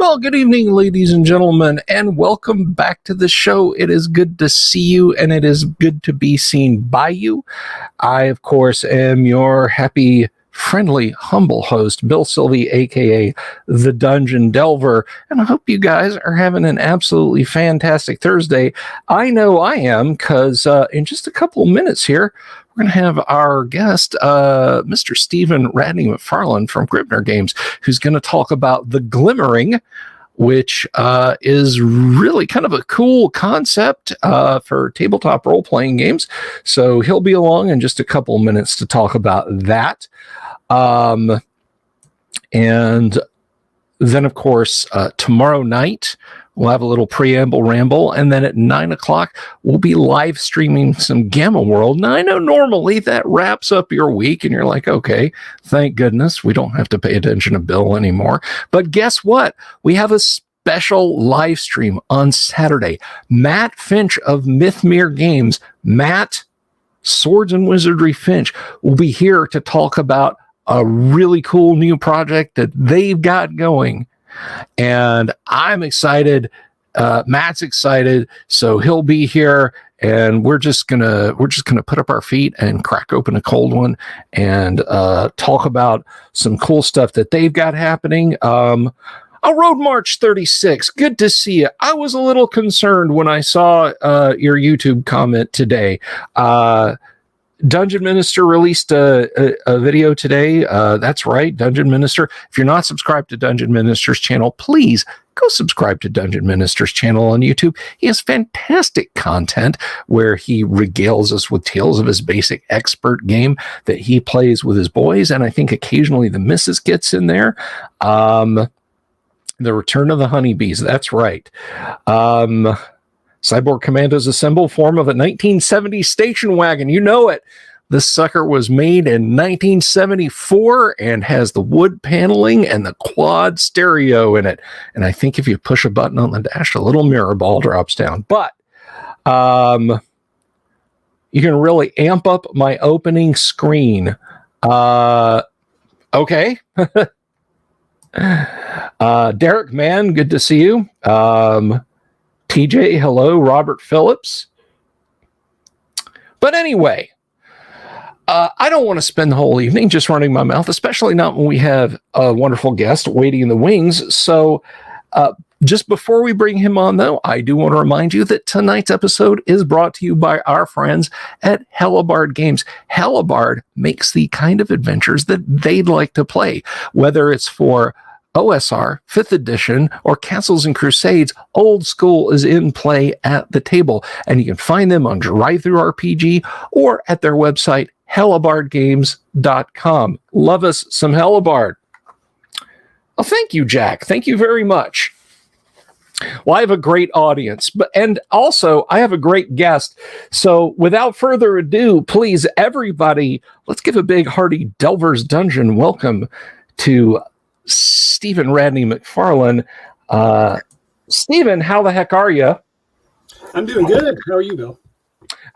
Well, good evening, ladies and gentlemen, and welcome back to the show. It is good to see you, and it is good to be seen by you. I, of course, am your happy, friendly, humble host, Bill Sylvie, a.k.a. The Dungeon Delver, and I hope you guys are having an absolutely fantastic Thursday. I know I am, because in just a couple of minutes here, we're going to have our guest, Mr. Stephen Radney-MacFarland from Gripnr Games, who's going to talk about the Glimmering, which is really kind of a cool concept for tabletop role-playing games. So he'll be along in just a couple of minutes to talk about that. And then, of course, tomorrow night, we'll have a little preamble ramble, and then at 9 o'clock, we'll be live streaming some Gamma World. Now, I know normally that wraps up your week, and you're like, okay, thank goodness we don't have to pay attention to Bill anymore. But guess what? We have a special live stream on Saturday. Matt Finch of Mythmere Games, Matt Swords and Wizardry Finch, will be here to talk about a really cool new project that they've got going. And I'm excited. Matt's excited, so he'll be here, and we're just gonna put up our feet and crack open a cold one and talk about some cool stuff that they've got happening. A Road March 36. Good to see you. I was a little concerned when I saw your YouTube comment today. Dungeon Minister released a video today. That's right, Dungeon Minister. If you're not subscribed to Dungeon Minister's channel, please go subscribe to Dungeon Minister's channel on YouTube. He has fantastic content where he regales us with tales of his basic expert game that he plays with his boys, and I think occasionally the missus gets in there. The Return of the Honeybees, that's right. Cyborg Commandos assemble form of a 1970 station wagon. You know it. This sucker was made in 1974 and has the wood paneling and the quad stereo in it. And I think if you push a button on the dash, a little mirror ball drops down. But you can really amp up my opening screen. Okay. Derek, man, good to see you. TJ, hello, Robert Phillips. But anyway, I don't want to spend the whole evening just running my mouth, especially not when we have a wonderful guest waiting in the wings. So just before we bring him on, though, I do want to remind you that tonight's episode is brought to you by our friends at Hellebarde Games. Hellebarde makes the kind of adventures that they'd like to play, whether it's for OSR, 5th edition, or Castles and Crusades. Old school is in play at the table, and you can find them on DriveThruRPG or at their website, hellebardegames.com. Love us some Hellebarde. Well, thank you, Jack. Thank you very much. Well, I have a great audience, and also I have a great guest. So without further ado, please, everybody, let's give a big hearty Delver's Dungeon welcome to Stephen Radney-MacFarland. Stephen, how the heck are you? I'm doing good. How are you, Bill?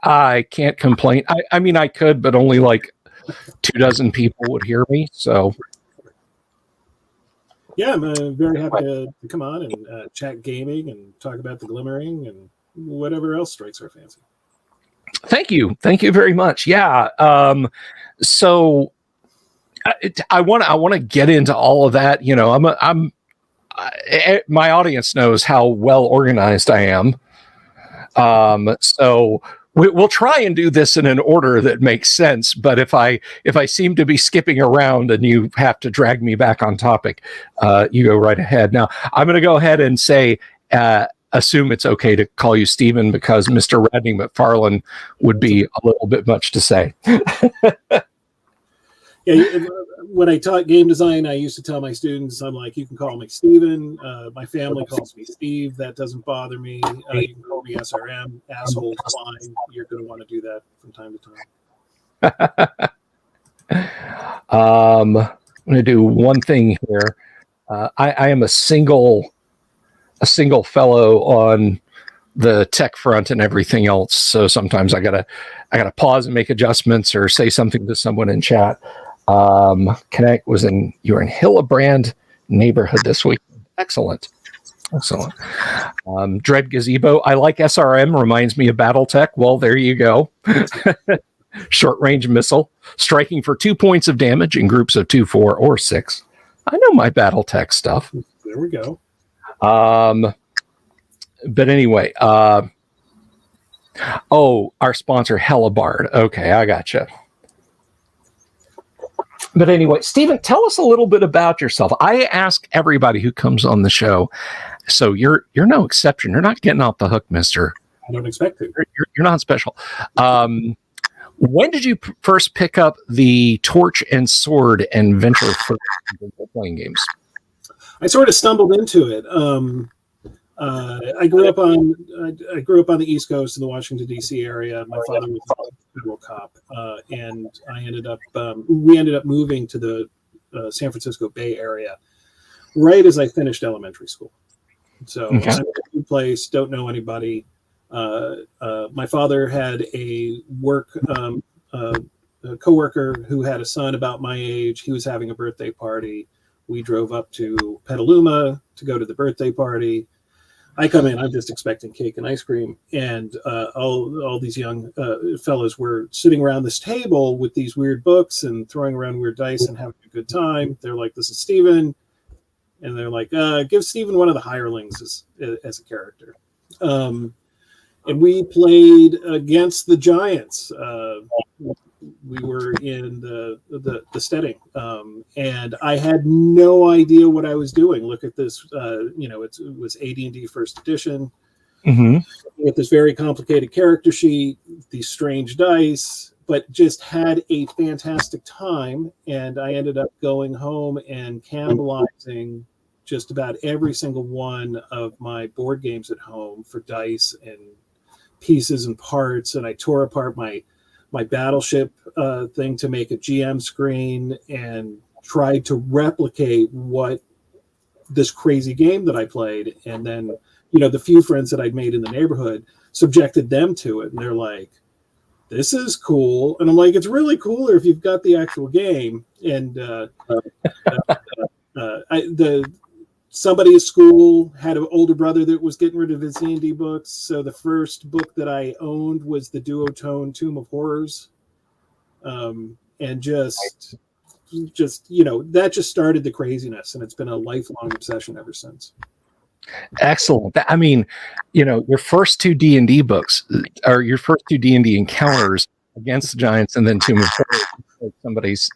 I can't complain. I mean, I could, but only like 24 people would hear me. So, yeah, I'm very happy to come on and chat gaming and talk about the Glimmering and whatever else strikes our fancy. Thank you very much. Yeah. So I want to get into all of that. You know, my audience knows how well organized I am. So we'll try and do this in an order that makes sense. But if I seem to be skipping around and you have to drag me back on topic, you go right ahead. Now I'm going to go ahead and say, assume it's okay to call you Stephen, because Mr. Radney-MacFarland would be a little bit much to say. Yeah, when I taught game design, I used to tell my students, I'm like, you can call me Steven. My family calls me Steve. That doesn't bother me. You can call me SRM. Asshole, fine. You're going to want to do that from time to time. I'm going to do one thing here. I am a single fellow on the tech front and everything else. So sometimes I gotta pause and make adjustments or say something to someone in chat. Connect you're in Hillebrand neighborhood this week. Excellent. Excellent. Dread Gazebo. I like SRM. Reminds me of BattleTech. Well, there you go. Short range missile, striking for 2 points of damage in groups of 2, 4, or 6. I know my BattleTech stuff. There we go. But anyway, our sponsor, Hellebard. Okay, I gotcha. But anyway, Stephen, tell us a little bit about yourself. I ask everybody who comes on the show, so you're no exception. You're not getting off the hook, mister. I don't expect to. You're not special. When did you first pick up the torch and sword and venture for playing games? I sort of stumbled into it. I grew up on the East Coast in the Washington D.C. area. My father was a federal cop, and we ended up moving to the San Francisco Bay Area right as I finished elementary school. So Okay. I'm in a new place, don't know anybody. My father had a coworker who had a son about my age. He was having a birthday party. We drove up to Petaluma to go to the birthday party. I come in, I'm just expecting cake and ice cream. And all these young fellows were sitting around this table with these weird books and throwing around weird dice and having a good time. They're like, "This is Steven." And they're like, "Give Steven one of the hirelings as a character." And we played against the Giants. We were in the steading, and I had no idea what I was doing. Look at this, it was AD&D First Edition. Mm-hmm. With this very complicated character sheet, these strange dice, but just had a fantastic time. And I ended up going home and cannibalizing just about every single one of my board games at home for dice and pieces and parts. And I tore apart my Battleship thing to make a GM screen and tried to replicate what this crazy game that I played. And then, the few friends that I'd made in the neighborhood subjected them to it. And they're like, "This is cool." And I'm like, "It's really cooler if you've got the actual game." And somebody at school had an older brother that was getting rid of his D&D books. So the first book that I owned was the Duotone Tomb of Horrors. And just that just started the craziness, and it's been a lifelong obsession ever since. Excellent. I mean, your first two D&D books, or your first two D&D encounters against the Giants, and then Tomb of Horrors, somebody's,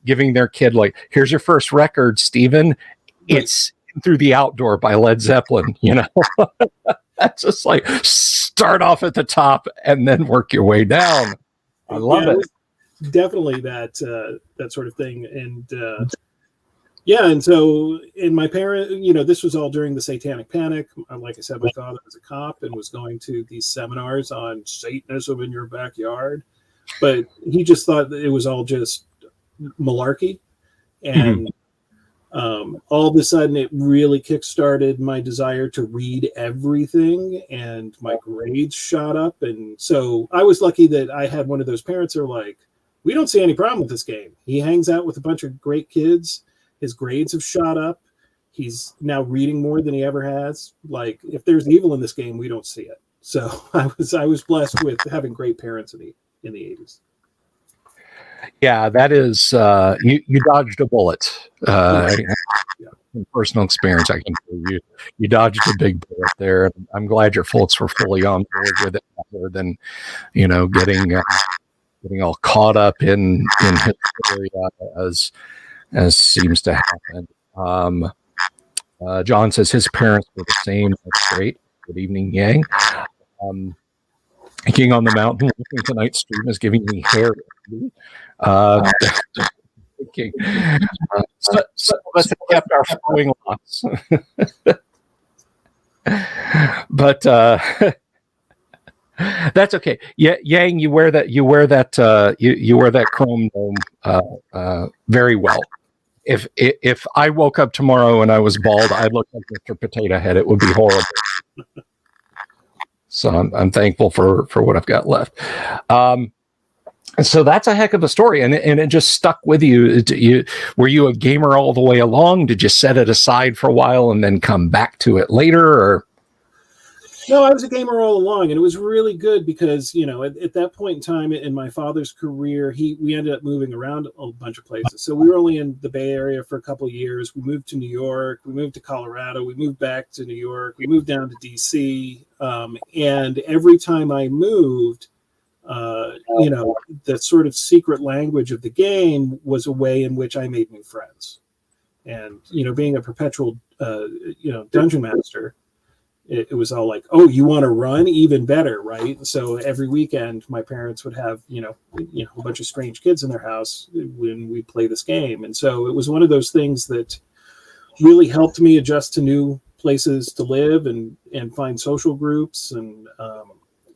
giving their kid, like, "Here's your first record, Steven. It's Through the Outdoor by Led Zeppelin." That's just like, start off at the top and then work your way down. I love it. Definitely that sort of thing. And and so in my parent, this was all during the Satanic Panic. Like I said, my father was a cop and was going to these seminars on Satanism in your backyard, but he just thought that it was all just malarkey. And all of a sudden it really kickstarted my desire to read everything, and my grades shot up. And so I was lucky that I had one of those parents who are like, "We don't see any problem with this game. He hangs out with a bunch of great kids. His grades have shot up. He's now reading more than he ever has. Like, if there's evil in this game, we don't see it." So I was blessed with having great parents in the 80s. Yeah, that is, you dodged a bullet. In personal experience, I can tell you dodged a big bullet there. I'm glad your folks were fully on board with it, rather than, getting all caught up in hysteria as seems to happen. John says his parents were the same. That's great. Good evening, Yang. King on the Mountain, listening to tonight's stream is giving me hair. So let's have kept our flowing locks. But that's okay. Yeah, Yang, you wear that chrome dome very well. If I woke up tomorrow and I was bald, I'd look like Mr. Potato Head. It would be horrible. So I'm thankful for what I've got left. And so that's a heck of a story, and it just stuck with you. Were you a gamer all the way along? Did you set it aside for a while and then come back to it later? Or No, I was a gamer all along, and it was really good because, you know, at that point in time in my father's career, we ended up moving around a bunch of places. So we were only in the Bay Area for a couple of years. We moved to New York, we moved to Colorado, we moved back to New York, we moved down to DC, and every time I moved, you know, the sort of secret language of the game was a way in which I made new friends. And, you know, being a perpetual, you know, dungeon master, it was all like, oh, you want to run? Even better, right? So every weekend, my parents would have, you know, a bunch of strange kids in their house when we play this game. And so it was one of those things that really helped me adjust to new places to live and find social groups. And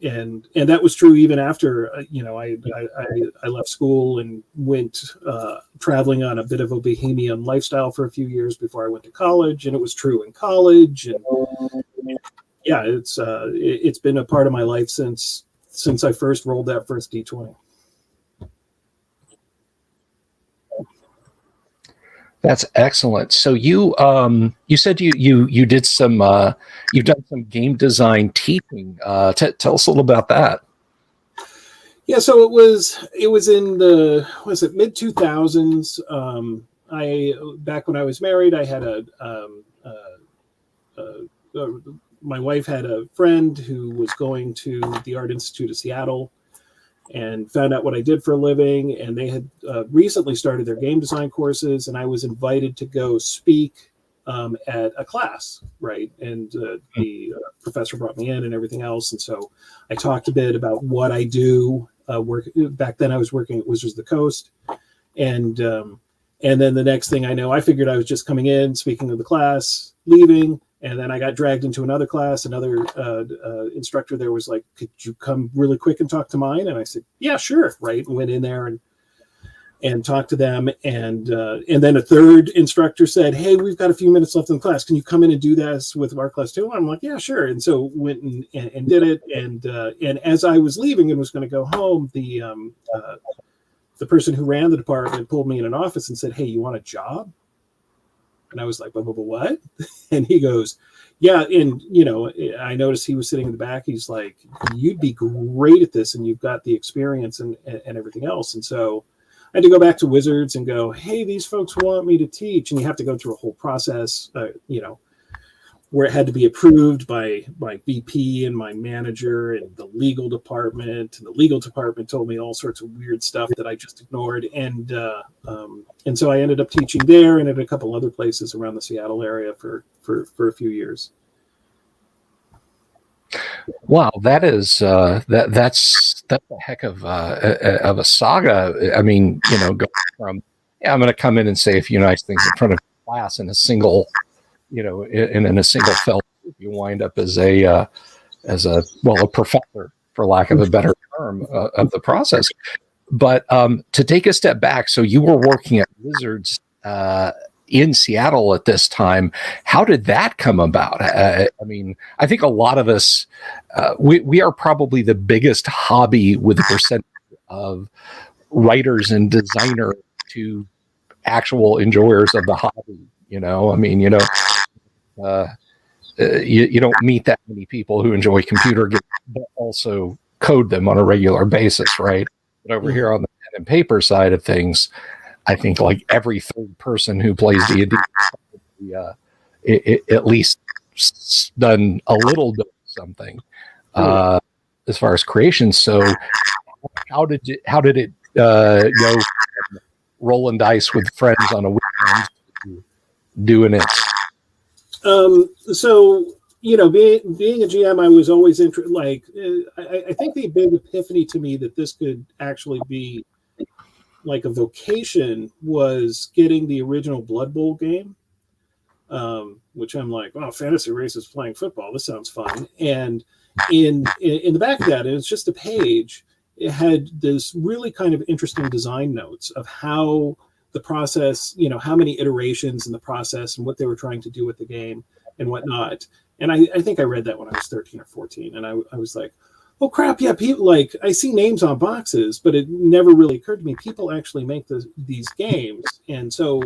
that was true even after, you know, I left school and went traveling on a bit of a bohemian lifestyle for a few years before I went to college. And it was true in college. And yeah, it's been a part of my life since I first rolled that first D20. That's excellent. So you said you did some you've done some game design teaching. Tell us a little about that. Yeah, so it was in the mid 2000s. I back when I was married, I had my wife had a friend who was going to the Art Institute of Seattle and found out what I did for a living. And they had recently started their game design courses, and I was invited to go speak at a class, right? And the professor brought me in and everything else. And so I talked a bit about what I do. Back then I was working at Wizards of the Coast. And then the next thing I know, I figured I was just coming in, speaking to the class, leaving. And then I got dragged into another class. Another instructor there was like, could you come really quick and talk to mine? And I said, yeah, sure. Right. And went in there and talked to them. And then a third instructor said, hey, we've got a few minutes left in the class. Can you come in and do this with our class too? I'm like, yeah, sure. And so went and did it. And as I was leaving and was going to go home, the person who ran the department pulled me in an office and said, hey, you want a job? And I was like, what? And he goes, yeah. And, you know, I noticed he was sitting in the back. He's like, you'd be great at this, and you've got the experience and everything else. And so I had to go back to Wizards and go, hey, these folks want me to teach. And you have to go through a whole process, you know, where it had to be approved by my VP and my manager and the legal department. And the legal department told me all sorts of weird stuff that I just ignored. And so I ended up teaching there and at a couple other places around the Seattle area for a few years. Wow, that is that's a heck of a saga. I mean, you know, going from I'm going to come in and say a few nice things in front of class in a single, you know, in a single fell, you wind up as a professor, for lack of a better term, of the process. But to take a step back, so you were working at Wizards in Seattle at this time. How did that come about? I mean, I think a lot of us, we are probably the biggest hobby with the percentage of writers and designers to actual enjoyers of the hobby. You know, I mean, you know, you don't meet that many people who enjoy computer games, but also code them on a regular basis, right? But over here on the pen and paper side of things, I think like every third person who plays D&D, at least done a little bit of something as far as creation. So, how did it go? Rolling dice with friends on a weekend, doing it. So, you know, being a GM, I was always interested. Like, I think the big epiphany to me that this could actually be like a vocation was getting the original Blood Bowl game, which I'm like, oh, fantasy races playing football. This sounds fun. And in the back of that, and it's just a page, it had this really kind of interesting design notes of how the process, you know, how many iterations in the process and what they were trying to do with the game and whatnot. And I think I read that when I was 13 or 14. And I was like, oh crap, yeah, people like I see names on boxes, but it never really occurred to me people actually make these games. And so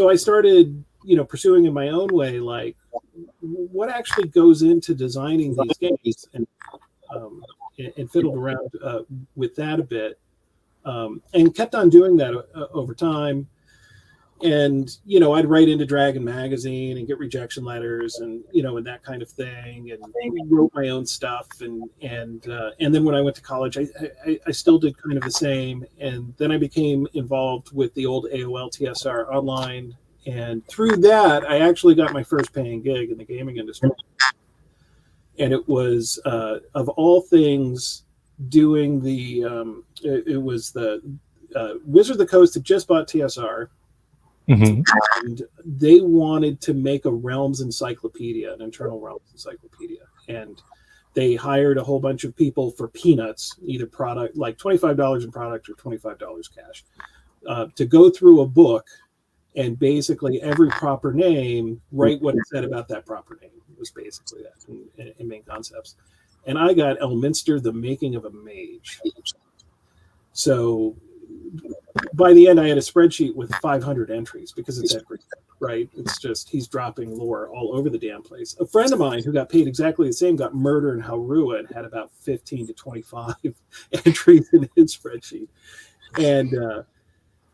I started, pursuing in my own way, like what actually goes into designing these games, and fiddled around with that a bit, and kept on doing that over time. And I'd write into Dragon magazine and get rejection letters, and and that kind of thing, and wrote my own stuff, and then when I went to college, I still did kind of the same, and then I became involved with the old AOL TSR online, and through that I actually got my first paying gig in the gaming industry, and it was of all things doing it was the Wizard of the Coast had just bought TSR. Mm-hmm. And they wanted to make a Realms encyclopedia, an internal Realms encyclopedia. And they hired a whole bunch of people for peanuts, either product, like $25 in product or $25 cash, to go through a book and basically every proper name, write what it said about that proper name. It was basically that in main concepts. And I got Elminster, the Making of a Mage. So by the end, I had a spreadsheet with 500 entries because it's everything, right? It's just he's dropping lore all over the damn place. A friend of mine who got paid exactly the same got murder in Haurua and had about 15 to 25 entries in his spreadsheet.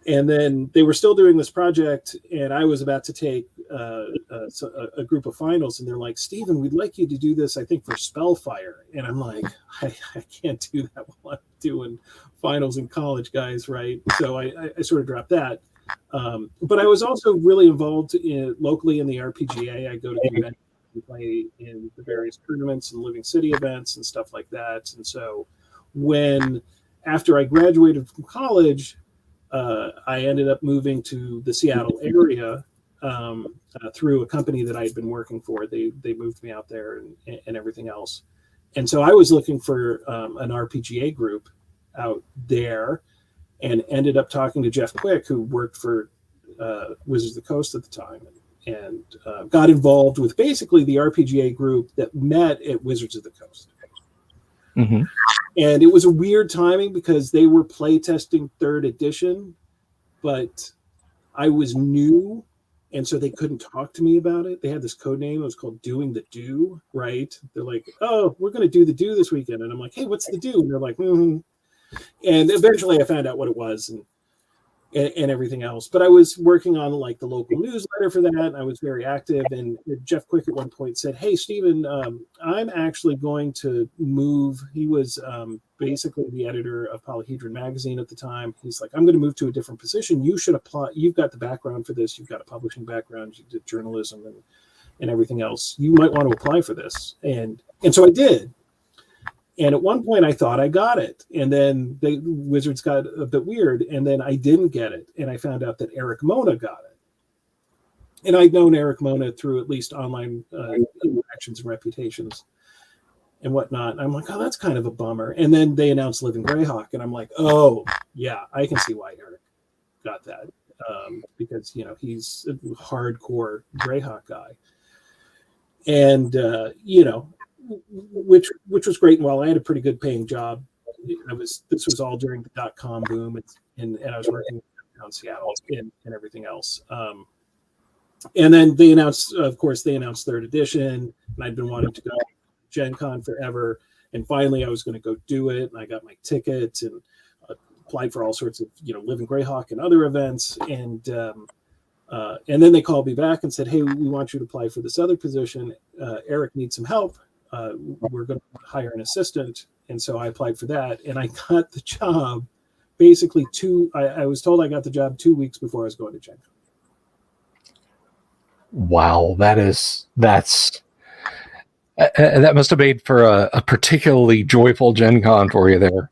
And then they were still doing this project, and I was about to take a group of finals, and they're like, Stephen, we'd like you to do this, I think, for Spellfire. And I'm like, I can't do that while I'm doing finals in college, guys, right? So I sort of dropped that. But I was also really involved locally in the RPGA. I go to conventions and play in the various tournaments and Living City events and stuff like that. And so after I graduated from college, I ended up moving to the Seattle area through a company that I had been working for. They moved me out there and everything else. And so I was looking for an RPGA group out there, and ended up talking to Jeff Quick, who worked for Wizards of the Coast at the time, and got involved with basically the RPGA group that met at Wizards of the Coast. Mm-hmm. And it was a weird timing because they were playtesting 3rd edition, but I was new, and so they couldn't talk to me about it. They had this code name. It was called Doing the Do, right? They're like, oh, we're going to do the Do this weekend. And I'm like, hey, what's the Do? And they're like, mm-hmm. And eventually I found out what it was and everything else. But I was working on like the local newsletter for that, and I was very active. And Jeff Quick at one point said, hey, Stephen, I'm actually going to move. He was basically the editor of Polyhedron magazine at the time. He's like, I'm going to move to a different position. You should apply. You've got the background for this. You've got a publishing background. You did journalism and everything else. You might want to apply for this. And so I did. And at one point I thought I got it. And then the Wizards got a bit weird. And then I didn't get it. And I found out that Eric Mona got it. And I'd known Eric Mona through at least online interactions and reputations and whatnot. And I'm like, oh, that's kind of a bummer. And then they announced Living Grayhawk. And I'm like, oh, yeah, I can see why Eric got that. Because, he's a hardcore Grayhawk guy. And, which was great. And while I had a pretty good paying job, this was all during the .com boom, and I was working down Seattle and everything else. And then they announced 3rd edition, and I'd been wanting to go to Gen Con forever. And finally I was going to go do it. And I got my ticket and applied for all sorts of, Living Grayhawk and other events. And then they called me back and said, hey, we want you to apply for this other position. Eric needs some help. We're going to hire an assistant. And so I applied for that, and I got the job basically I was told I got the job 2 weeks before I was going to Gen Con. Wow. That must have made for a particularly joyful Gen Con for you there.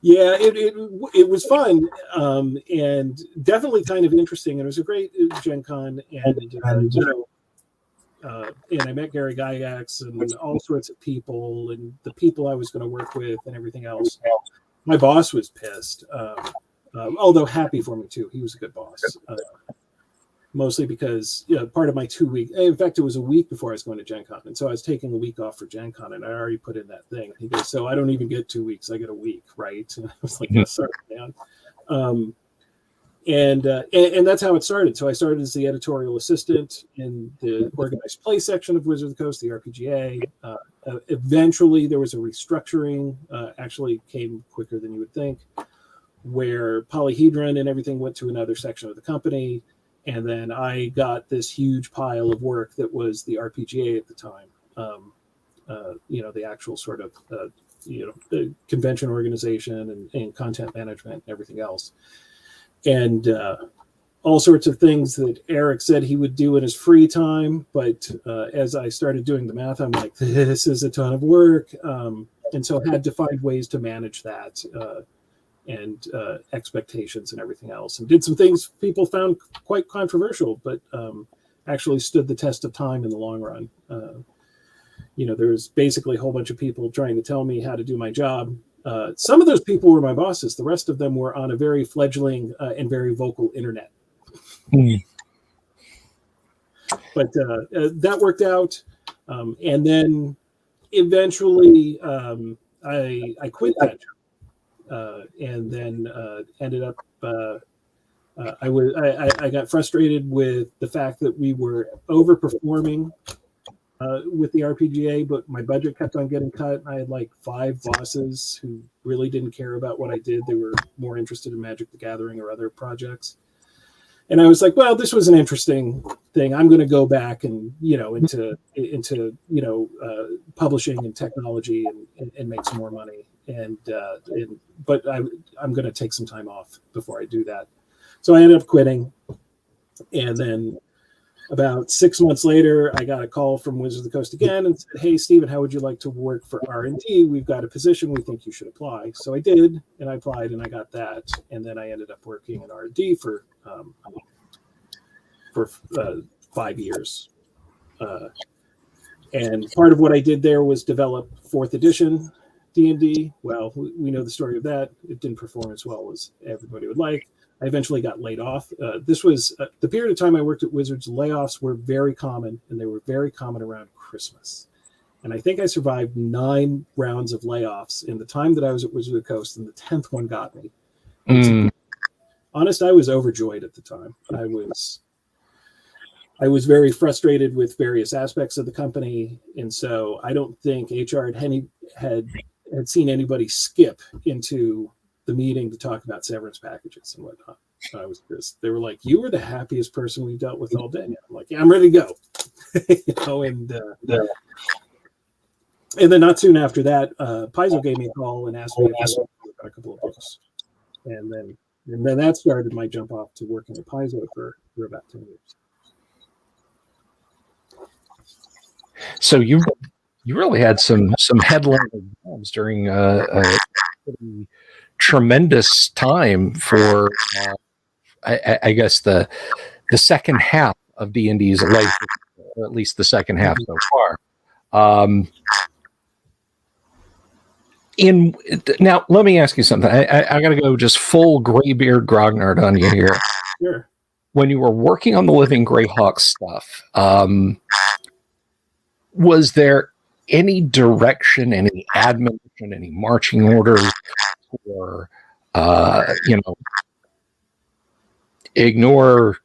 Yeah, it was fun, and definitely kind of interesting. And it was a great Gen Con, and I met Gary Gygax and all sorts of people, and the people I was going to work with and everything else. My boss was pissed, although happy for me too. He was a good boss. mostly because part of my 2 week, in fact, it was a week before I was going to Gen Con. And so I was taking a week off for Gen Con, and I already put in that thing. He goes, so I don't even get 2 weeks. I get a week, right? And I was like, yes, sorry, man. And that's how it started. So I started as the editorial assistant in the organized play section of Wizard of the Coast, the RPGA. Eventually, there was a restructuring, actually came quicker than you would think, where Polyhedron and everything went to another section of the company. And then I got this huge pile of work that was the RPGA at the time. The actual sort of, the convention organization and content management and everything else. And all sorts of things that Eric said he would do in his free time. But as I started doing the math, I'm like, this is a ton of work. And so I had to find ways to manage that and expectations and everything else. And did some things people found quite controversial, but actually stood the test of time in the long run. There's basically a whole bunch of people trying to tell me how to do my job. Some of those people were my bosses. The rest of them were on a very fledgling and very vocal internet. But that worked out. And then eventually I quit that job and then ended up, I got frustrated with the fact that we were overperforming with the RPGA, but my budget kept on getting cut. I had like 5 bosses who really didn't care about what I did. They were more interested in Magic the Gathering or other projects. And I was like, well, this was an interesting thing. I'm going to go back and, into publishing and technology and make some more money. But I'm going to take some time off before I do that. So I ended up quitting. And then about 6 months later, I got a call from Wizards of the Coast again and said, hey, Stephen, how would you like to work for R&D? We've got a position. We think you should apply. So I did, and I applied, and I got that. And then I ended up working in R&D for 5 years. And part of what I did there was develop 4th edition D&D. Well, we know the story of that. It didn't perform as well as everybody would like. I eventually got laid off. This was the period of time I worked at Wizards. Layoffs were very common, and they were very common around Christmas. And I think I survived 9 rounds of layoffs in the time that I was at Wizards of the Coast, and the 10th one got me. Honest, I was overjoyed at the time. I was very frustrated with various aspects of the company, and so I don't think HR had seen anybody skip into the meeting to talk about severance packages and whatnot. They were like, you were the happiest person we've dealt with all day. I'm like, yeah, I'm ready to go. And then not soon after that, Paizo gave me a call and asked me if I wanted to work on a couple of books. And then that started my jump off to working at Paizo for about 10 years. So you really had some headline exams during a tremendous time for I guess the second half of D&D's life, or at least the second half so far. Now let me ask you something. I got to go just full graybeard grognard on you here. Sure. When you were working on the Living Grayhawk stuff, was there any direction, any admonition, any marching orders, or ignore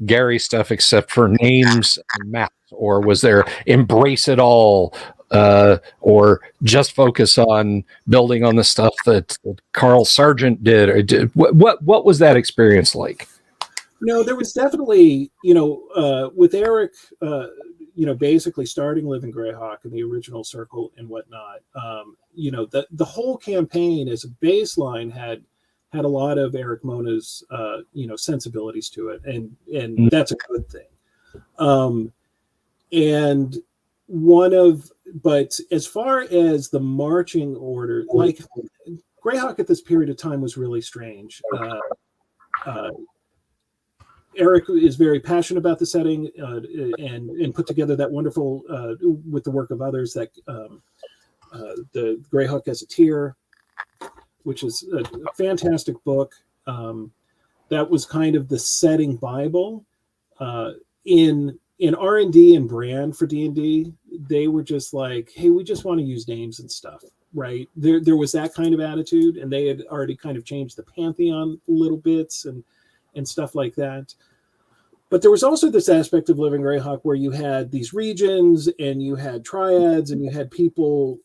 Gary stuff except for names and maps, or was there embrace it all, or just focus on building on the stuff that Carl Sargent did, or what was that experience like? No, there was definitely, with Eric, basically starting Living Grayhawk and the original circle and whatnot, the whole campaign as a baseline had a lot of Eric Mona's, sensibilities to it. And that's a good thing. But as far as the marching order, like Grayhawk at this period of time was really strange. Eric is very passionate about the setting and put together that wonderful, with the work of others, that the Grayhawk as a Tier, which is a fantastic book. That was kind of the setting Bible. in R&D and brand for D&D, they were just like, hey, we just want to use names and stuff, right? There was that kind of attitude, and they had already kind of changed the pantheon little bits and stuff like that. But there was also this aspect of Living Grayhawk where you had these regions and you had triads and you had people,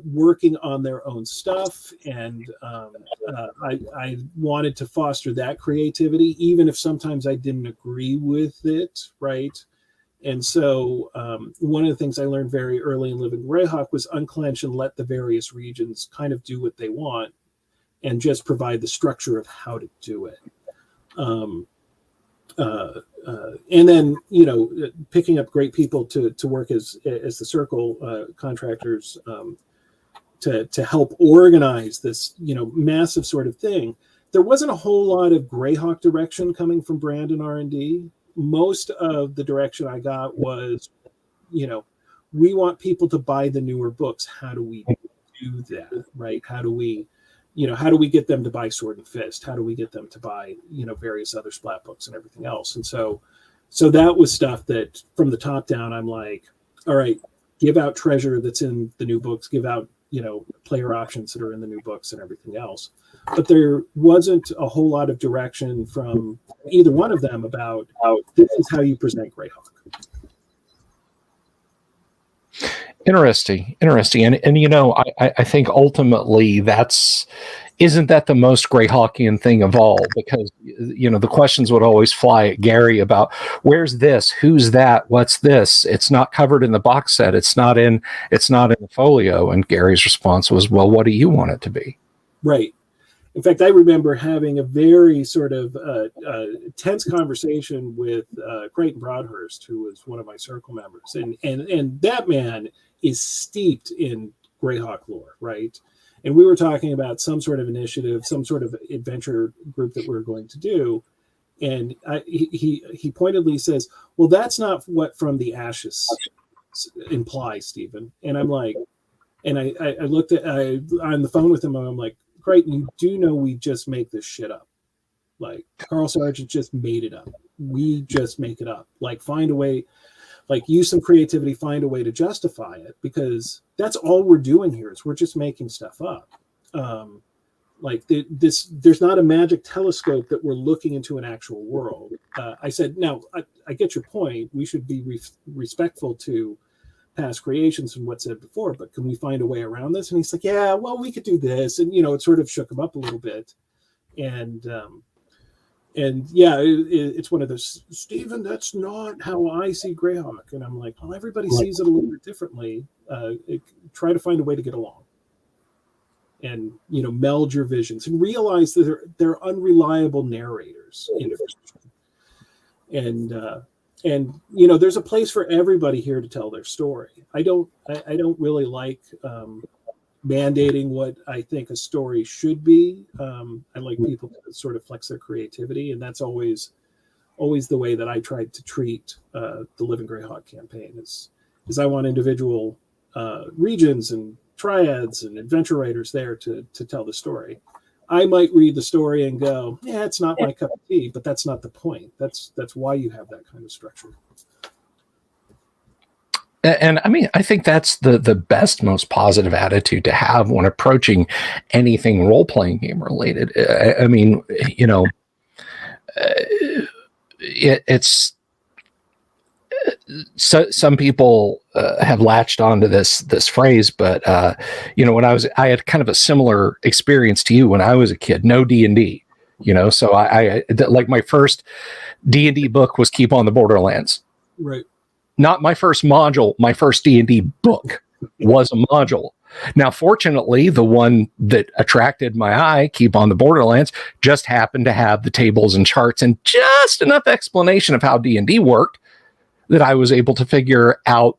working on their own stuff. And I wanted to foster that creativity, even if sometimes I didn't agree with it, right? And so one of the things I learned very early in Living Grayhawk was unclench and let the various regions kind of do what they want and just provide the structure of how to do it. And then, picking up great people to work as the circle contractors to help organize this, massive sort of thing. There wasn't a whole lot of Grayhawk direction coming from brand and R&D. Most of the direction I got was, we want people to buy the newer books. How do we do that, right? How do we get them to buy Sword and Fist? How do we get them to buy, various other splat books and everything else? And so that was stuff that from the top down, I'm like, all right, give out treasure that's in the new books, give out, player options that are in the new books and everything else. But there wasn't a whole lot of direction from either one of them about this is how you present Grayhawk. Interesting. And I think ultimately isn't that the most Grayhawkian thing of all? Because, the questions would always fly at Gary about where's this, who's that, what's this? It's not covered in the box set. It's not in the folio. And Gary's response was, well, what do you want it to be? Right. In fact, I remember having a very sort of tense conversation with Creighton Broadhurst, who was one of my circle members. And that man is steeped in Grayhawk lore, right? And we were talking about some sort of initiative, some sort of adventure group that we were going to do. And he pointedly says, well, that's not what From the Ashes implies, Stephen. And I'm like, and I looked on the phone with him, and I'm like, Creighton, you do know we just make this shit up. Like, Carl Sargent just made it up. We just make it up. Like, find a way, like, use some creativity, find a way to justify it, because that's all we're doing here is we're just making stuff up. There's not a magic telescope that we're looking into an actual world. I said, now, I get your point. We should be respectful to past creations and what's said before, but can we find a way around this? And he's like, yeah, well, we could do this. And, it sort of shook him up a little bit. And yeah, it's one of those, Stephen, that's not how I see Grayhawk. And I'm like, well, everybody sees it a little bit differently. Try to find a way to get along and, meld your visions and realize that they're unreliable narrators in fiction. And there's a place for everybody here to tell their story. I don't really like mandating what I think a story should be. I like people to sort of flex their creativity, and that's always the way that I tried to treat the Living Grayhawk campaign. Is I want individual regions and triads and adventure writers there to tell the story. I might read the story and go, yeah, it's not my cup of tea, but that's not the point. That's why you have that kind of structure. And I mean, I think that's the best, most positive attitude to have when approaching anything role-playing game related. I mean, it's so some people have latched onto this phrase, but when I had kind of a similar experience to you when I was a kid. No D&D, so I like my first D&D book was Keep on the Borderlands. Right. Not my first module. My first D&D book was a module. Now, fortunately, the one that attracted my eye, Keep on the Borderlands, just happened to have the tables and charts and just enough explanation of how D&D worked that I was able to figure out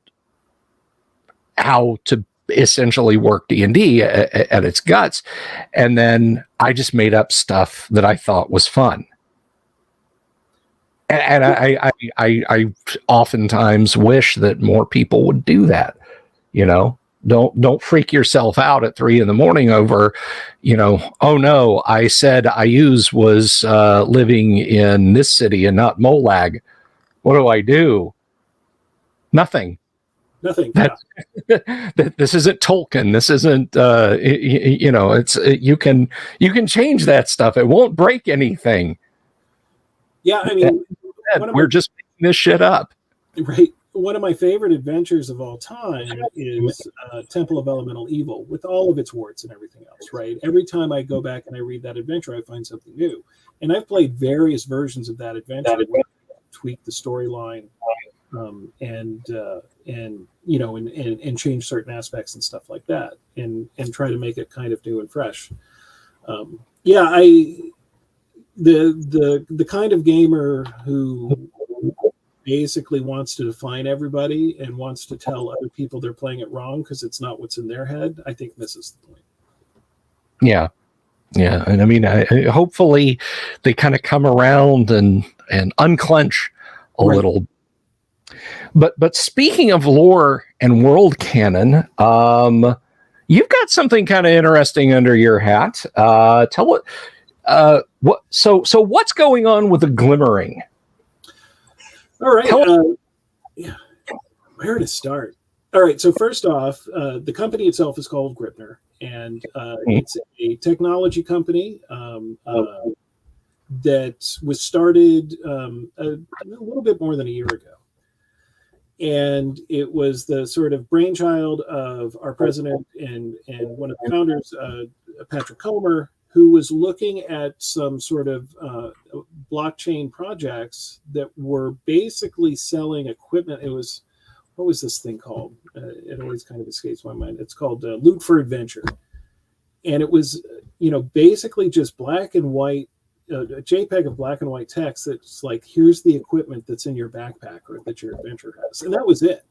how to essentially work D&D at its guts. And then I just made up stuff that I thought was fun. And I oftentimes wish that more people would do that, Don't freak yourself out at 3 a.m. over, oh no, I said Ayuz was living in this city and not Molag. What do I do? Nothing. Nothing. This isn't Tolkien. This isn't it's you can change that stuff. It won't break anything. Yeah, I mean, we're just making this shit up. Right. One of my favorite adventures of all time is Temple of Elemental Evil, with all of its warts and everything else, right? Every time I go back and I read that adventure, I find something new. And I've played various versions of that adventure, tweak the storyline, and change certain aspects and stuff like that, and try to make it kind of new and fresh. The kind of gamer who basically wants to define everybody and wants to tell other people they're playing it wrong because it's not what's in their head, I think misses the point. Yeah. And I mean, hopefully they kind of come around and unclench a little. But speaking of lore and world canon, you've got something kind of interesting under your hat. Tell it. So what's going on with the Glimmering? All right. Where to start? All right. So first off, the company itself is called Gripnr, and it's a technology company that was started a little bit more than a year ago. And it was the sort of brainchild of our president and one of the founders, Patrick Comer, who was looking at some sort of blockchain projects that were basically selling equipment. It was, what was this thing called? It always kind of escapes my mind. It's called Loot for Adventure. And it was, basically just black and white, a JPEG of black and white text that's like, here's the equipment that's in your backpack or that your adventure has. And that was it.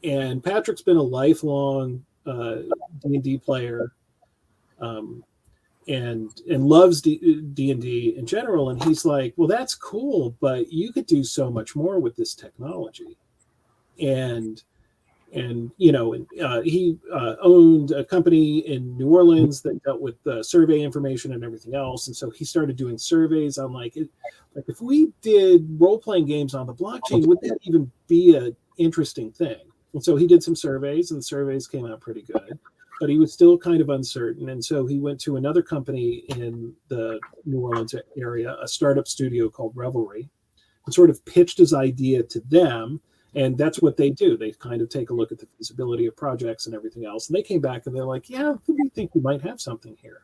And Patrick's been a lifelong D&D player. And loves D&D in general, and he's like, well, that's cool, but you could do so much more with this technology. And he owned a company in New Orleans that dealt with survey information and everything else, and so he started doing surveys on like if we did role-playing games on the blockchain, would that even be an interesting thing? And so he did some surveys, and the surveys came out pretty good. But he was still kind of uncertain. And so he went to another company in the New Orleans area, a startup studio called Waverly, and sort of pitched his idea to them. And that's what they do. They kind of take a look at the feasibility of projects and everything else. And they came back and they're like, yeah, we think we might have something here.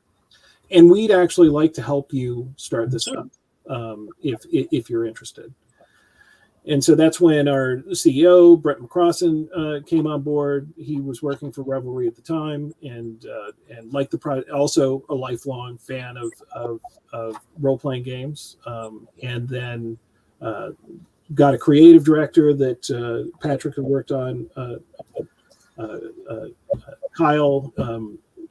And we'd actually like to help you start this up if you're interested. And so that's when our CEO, Brett McCrossan, came on board. He was working for Revelry at the time, and liked the project. Also a lifelong fan of role-playing games. And then got a creative director that Patrick had worked on, Kyle,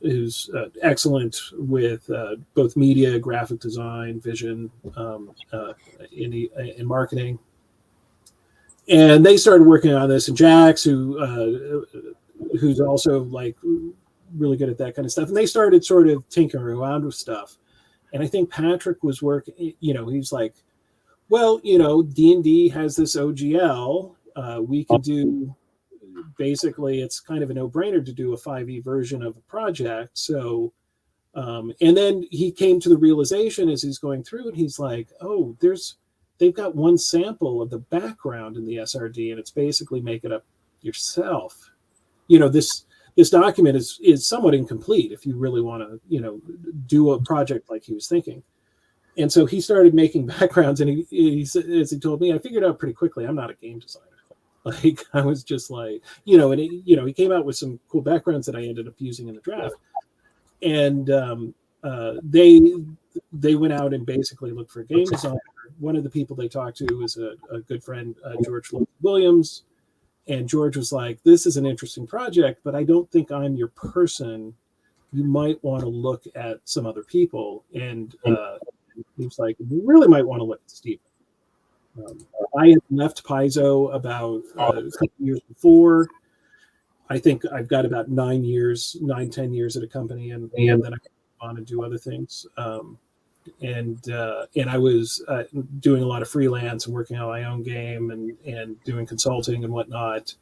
who's excellent with both media, graphic design, vision, in marketing. And they started working on this, and Jax, who's also like really good at that kind of stuff. And they started sort of tinkering around with stuff. And I think Patrick was working, he's like, well, D&D has this OGL. We can do, basically, it's kind of a no-brainer to do a 5e version of a project. So, and then he came to the realization as he's going through it, he's like, oh, they've got one sample of the background in the SRD, and it's basically make it up yourself. This document is somewhat incomplete if you really want to, do a project like he was thinking. And so he started making backgrounds, and he as he told me, I figured out pretty quickly, I'm not a game designer. Like, I was just like, and he came out with some cool backgrounds that I ended up using in the draft. And they went out and basically looked for a game designer. One of the people they talked to was a good friend, George Williams. And George was like, this is an interesting project, but I don't think I'm your person. You might want to look at some other people. And he was like, you really might want to look at Steven. I had left Paizo about a couple years before. I think I've got about 10 years at a company, and then I go on and do other things. And I was doing a lot of freelance and working on my own game and doing consulting and whatnot.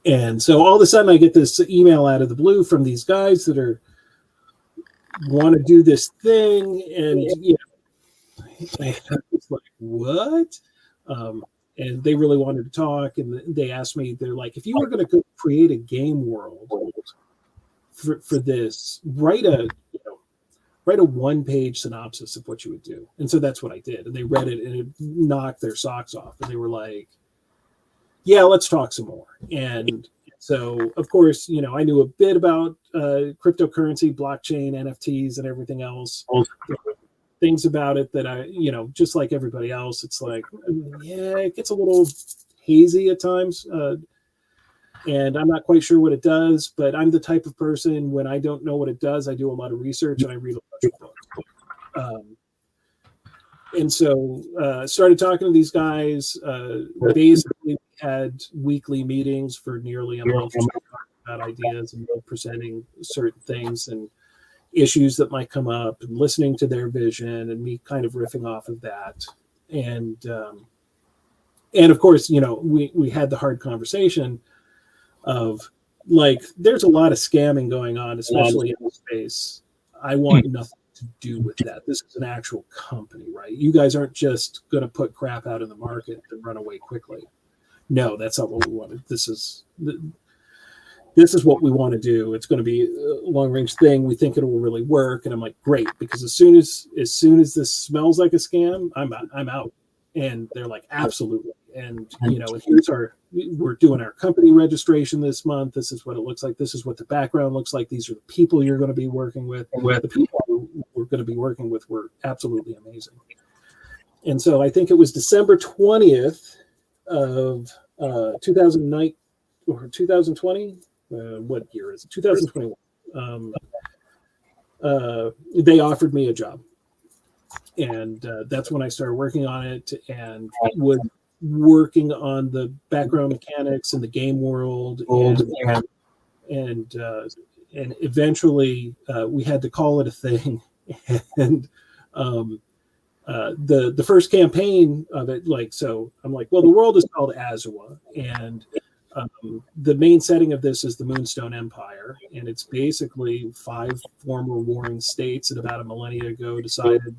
And so all of a sudden I get this email out of the blue from these guys that want to do this thing, and I was like, what? And they really wanted to talk, and they asked me, they're like, if you were going to create a game world for this, write a 1-page synopsis of what you would do. And so that's what I did. And they read it, and it knocked their socks off. And they were like, yeah, let's talk some more. And so, of course, I knew a bit about cryptocurrency, blockchain, NFTs, and everything else. Things about it that I, just like everybody else, it's like, yeah, it gets a little hazy at times. And I'm not quite sure what it does, but I'm the type of person, when I don't know what it does, I do a lot of research and I read a bunch of books. And so started talking to these guys. Basically, we had weekly meetings for nearly a month about ideas and presenting certain things and issues that might come up, and listening to their vision and me kind of riffing off of that. And of course, we had the hard conversation of, like, there's a lot of scamming going on, especially in this space. I want nothing to do with that. This is an actual company, right? You guys aren't just going to put crap out in the market and run away quickly. No, that's not what we wanted. This is what we want to do. It's going to be a long-range thing. We think it will really work. And I'm like, great, because as soon as this smells like a scam, I'm out. And they're like, absolutely. And we're doing our company registration this month. This is what it looks like. This is what the background looks like. These are the people you're going to be working with. The people we're going to be working with were absolutely amazing. And so I think it was December 20th of 2009 or 2020. What year is it? 2021. They offered me a job. And that's when I started working on it, and was working on the background mechanics in the game world, and eventually we had to call it a thing. And the first campaign of it, so I'm like, well, the world is called Azua, and the main setting of this is the Moonstone Empire, and it's basically 5 former warring states that about a millennia ago decided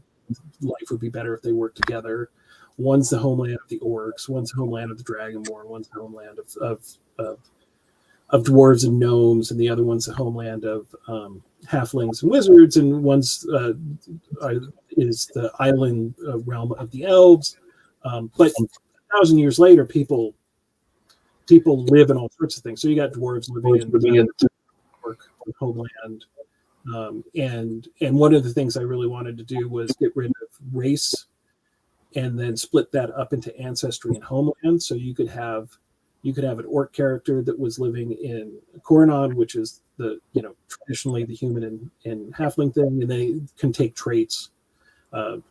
life would be better if they worked together. One's the homeland of the orcs, one's the homeland of the dragonborn, one's the homeland of dwarves and gnomes, and the other one's the homeland of halflings and wizards, and one's is the island realm of the elves. But 1,000 years later, people live in all sorts of things. So you got dwarves living in orc homeland. And one of the things I really wanted to do was get rid of race and then split that up into ancestry and homeland. So you could have an orc character that was living in Coronon, which is traditionally the human and halfling thing, and they can take traits of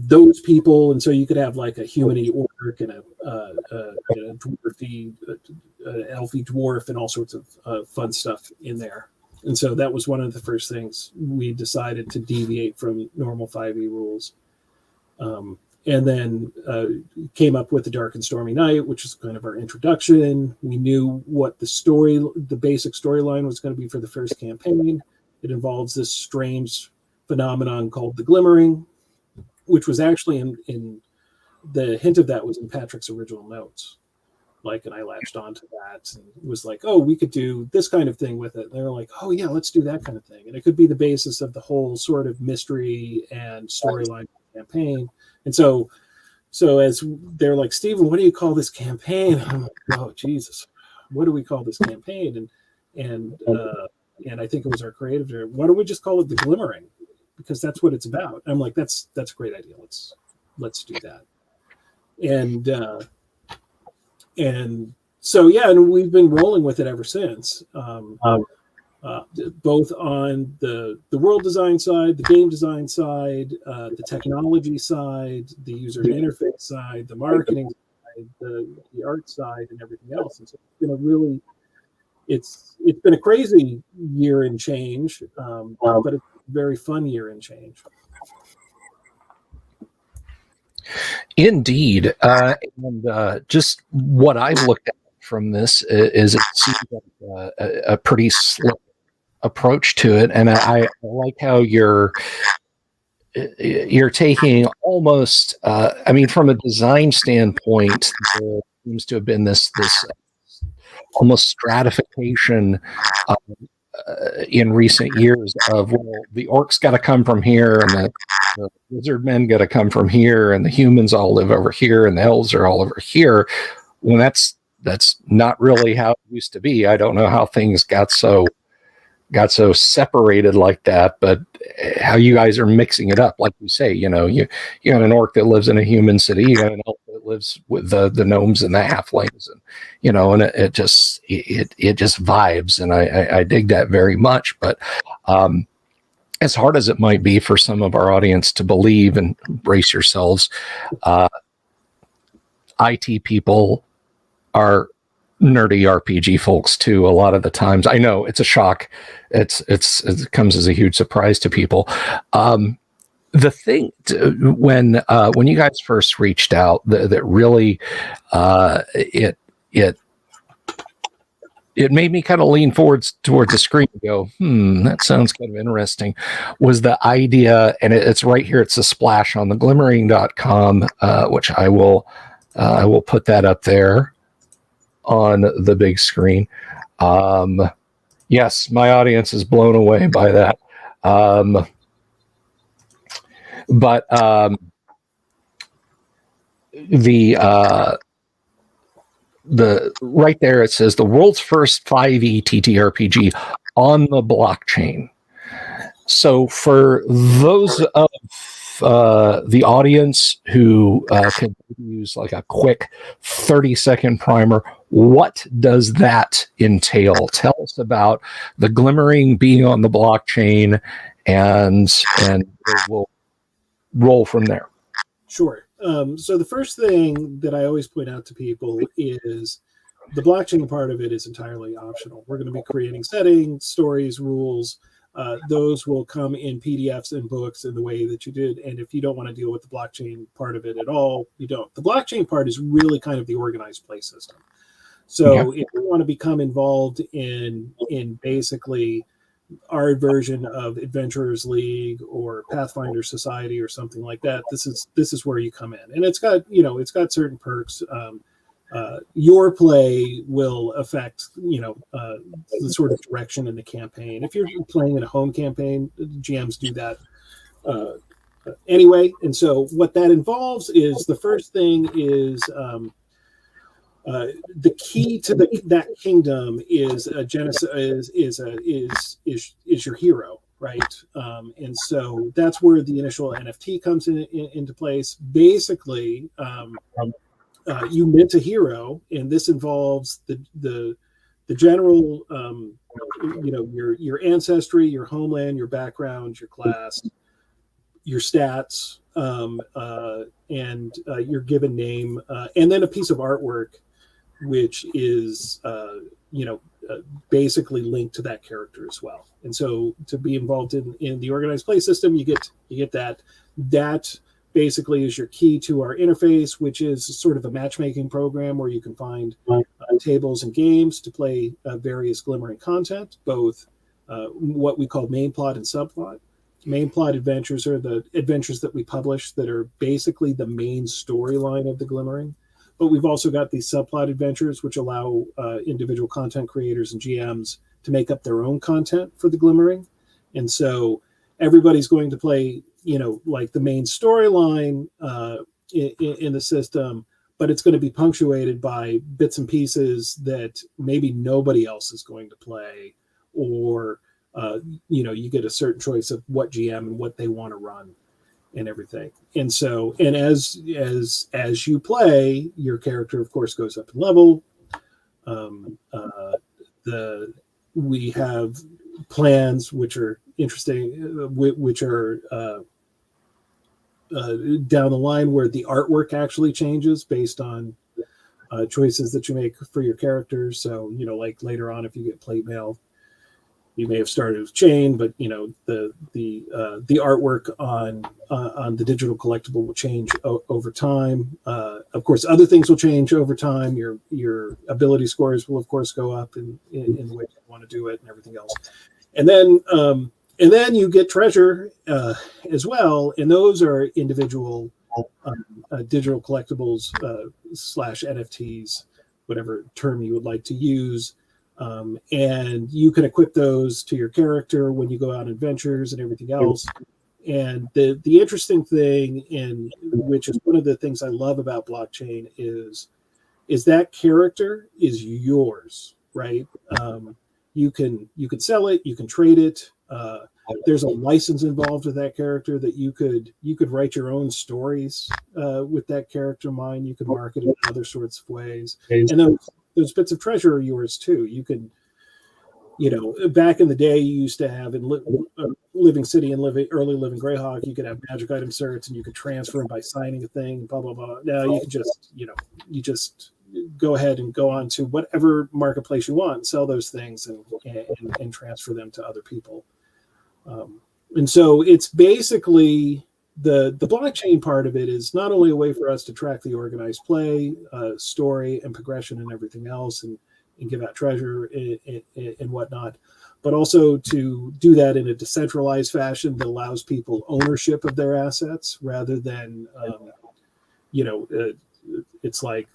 those people. And so you could have like a humany orc and a dwarfy, elfy dwarf, and all sorts of fun stuff in there. And so that was one of the first things we decided to deviate from normal 5e rules. And then came up with the Dark and Stormy Night, which is kind of our introduction. We knew what the basic storyline was going to be for the first campaign. It involves this strange phenomenon called the Glimmering, which was actually in the hint of that was in Patrick's original notes. And I latched onto that and was like, oh, we could do this kind of thing with it. And they were like, oh yeah, let's do that kind of thing. And it could be the basis of the whole sort of mystery and storyline campaign. And so as they're like, Stephen, what do you call this campaign? And I'm like, oh Jesus, what do we call this campaign? And I think it was our creative director. Why don't we just call it the Glimmering? Because that's what it's about. And I'm like, that's a great idea. Let's do that. And so, yeah, and we've been rolling with it ever since, both on the world design side, the game design side, the technology side, the user interface side, the marketing the art side, and everything else. And so it's been a really, it's been a crazy year in change, but it's a very fun year in change. Indeed. And just what I've looked at from this is it seems like a pretty slick approach to it. And I like how you're taking almost, I mean, from a design standpoint, there seems to have been this almost stratification in recent years of, well, the orcs got to come from here, and the lizard men got to come from here, and the humans all live over here, and the elves are all over here. When that's not really how it used to be. I don't know how things got so separated like that, but how you guys are mixing it up, like you say, you got an orc that lives in a human city, you got an elf that lives with the gnomes and the halflings, and and it just vibes, and I dig that very much. But as hard as it might be for some of our audience to believe, and brace yourselves, IT people are nerdy RPG folks too. A lot of the times, I know it's a shock. It comes as a huge surprise to people. The thing when you guys first reached out, that really it made me kind of lean towards the screen and go, that sounds kind of interesting, was the idea, and it's right here. It's a splash on the glimmering.com, which I will put that up there on the big screen. Yes, my audience is blown away by that. But the right there, it says the world's first 5e TTRPG on the blockchain. So for those of the audience who can use like a quick 30-second primer, what does that entail? Tell us about the Glimmering being on the blockchain, and we'll roll from there. Sure. So the first thing that I always point out to people is the blockchain part of it is entirely optional. We're going to be creating settings, stories, rules. Those will come in PDFs and books in the way that you did. And if you don't want to deal with the blockchain part of it at all, you don't. The blockchain part is really kind of the organized play system. So if you want to become involved in basically our version of Adventurers League or Pathfinder Society or something like that, this is where you come in. And it's got certain perks. Your play will affect the sort of direction in the campaign. If you're playing in a home campaign, GMs do that anyway. And so what that involves is, the first thing is the key to that kingdom is is your hero, right? And so that's where the initial NFT comes into place. Basically, you mint a hero, and this involves the general, your ancestry, your homeland, your background, your class, your stats, and your given name, and then a piece of artwork, which is basically linked to that character as well. And so to be involved in the organized play system, you get that. That basically is your key to our interface, which is sort of a matchmaking program where you can find tables and games to play various Glimmering content, both what we call main plot and subplot. Main plot adventures are the adventures that we publish that are basically the main storyline of the Glimmering. But we've also got these subplot adventures, which allow individual content creators and GMs to make up their own content for the Glimmering. And so everybody's going to play, like the main storyline in the system, but it's going to be punctuated by bits and pieces that maybe nobody else is going to play, or, you get a certain choice of what GM and what they want to run and everything. And so, and as you play, your character, of course, goes up in level. We have plans which are interesting, which are down the line, where the artwork actually changes based on choices that you make for your characters. So, like later on, if you get plate mail, you may have started with chain, but the artwork on the digital collectible will change over time. Of course, other things will change over time. Your ability scores will, of course, go up in the way you want to do it and everything else. And then you get treasure as well, and those are individual digital collectibles / NFTs, whatever term you would like to use. And you can equip those to your character when you go out on adventures and everything else. And the interesting thing, and which is one of the things I love about blockchain, is that character is yours, right? You can sell it, you can trade it. There's a license involved with that character that you could write your own stories with that character in mind. You could market it in other sorts of ways, and those bits of treasure are yours too. You can, back in the day, you used to have in Living City and early Living Grayhawk, you could have magic item certs and you could transfer them by signing a thing. Blah blah blah. Now you can just go ahead and go on to whatever marketplace you want, and sell those things and transfer them to other people. And so it's basically the blockchain part of it is not only a way for us to track the organized play, story and progression and everything else, and give out treasure and whatnot, but also to do that in a decentralized fashion that allows people ownership of their assets rather than, it's like,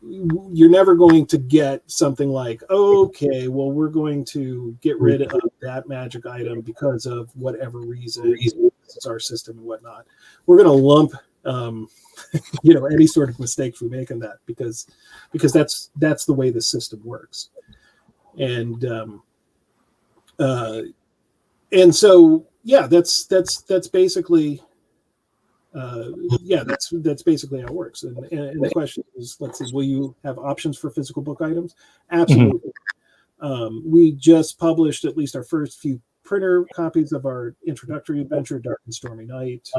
you're never going to get something like, okay, well, we're going to get rid of that magic item because of whatever reason. It's our system and whatnot. We're going to lump, any sort of mistakes we make in that because that's the way the system works. And so, yeah, that's basically. That's basically how it works. And the question is, let's see, will you have options for physical book items? Absolutely. Mm-hmm. We just published at least our first few printer copies of our introductory adventure, Dark and Stormy Night.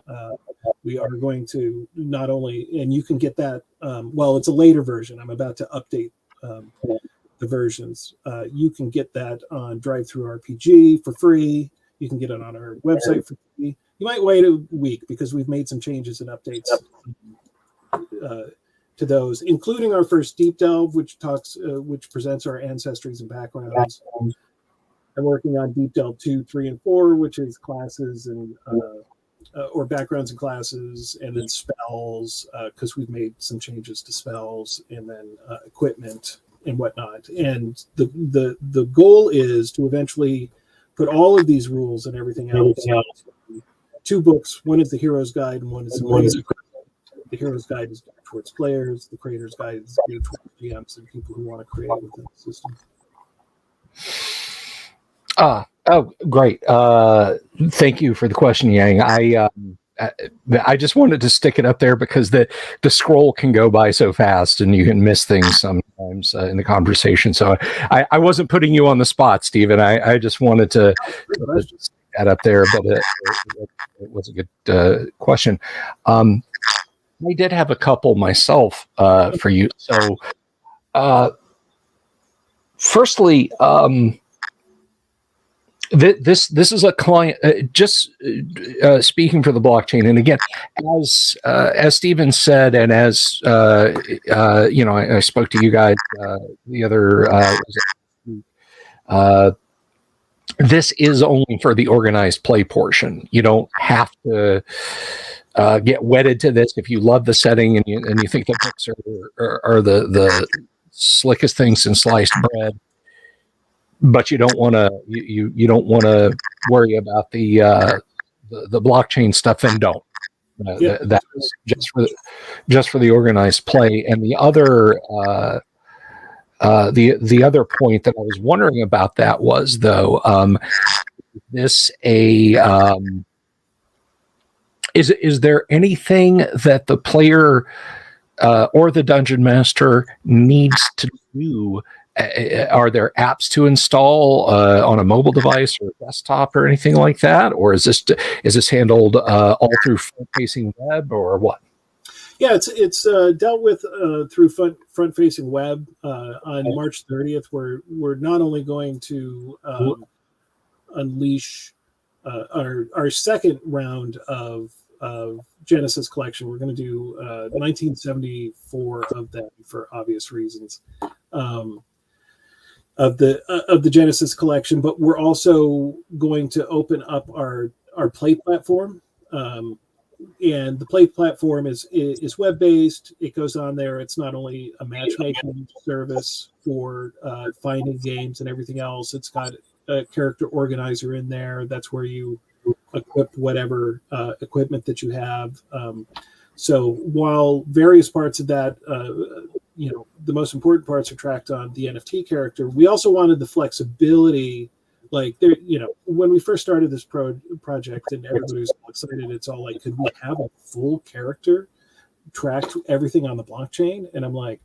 We are going to not only, and you can get that, it's a later version. I'm about to update the versions. You can get that on Drive-Thru RPG for free. You can get it on our website for free. You might wait a week because we've made some changes and updates to those, including our first deep delve, which presents our ancestries and backgrounds. I'm working on deep delve 2, 3, and 4, which is classes and or backgrounds and classes, and then spells, because we've made some changes to spells, and then equipment and whatnot. And the goal is to eventually put all of these rules and everything else. 2 books. One is the Hero's Guide, and one is the Hero's Guide is geared towards players. The Creator's Guide is geared towards GMs and people who want to create within the system. Oh, great. Thank you for the question, Yang. I just wanted to stick it up there because the scroll can go by so fast and you can miss things sometimes in the conversation. So I wasn't putting you on the spot, Stephen. I just wanted to stick that up there, but it was a good question. I did have a couple myself for you. So firstly, this is a client just speaking for the blockchain, and again, as Stephen said, and as I spoke to you guys the other this is only for the organized play portion. You don't have to get wedded to this if you love the setting and you think the books are the slickest things in sliced bread. But you don't want to you don't want to worry about the blockchain stuff, and don't. That is just for the organized play. And the other the other point that I was wondering about that was, though, is there anything that the player or the dungeon master needs to do? Are there apps to install on a mobile device or desktop or anything like that, or is this handled all through front-facing web, or what? Yeah, it's dealt with through front-facing web on March 30th. We're not only going to unleash our second round of Genesis collection. We're going to do 1974 of them for obvious reasons of the Genesis collection, but we're also going to open up our play platform. And the play platform is web based. It goes on there. It's not only a matchmaking service for finding games and everything else. It's got a character organizer in there. That's where you equip whatever equipment that you have. So while various parts of that, the most important parts are tracked on the NFT character, we also wanted the flexibility. Like there, when we first started this project and everybody was excited, it's all like, could we have a full character tracked everything on the blockchain? And I'm like,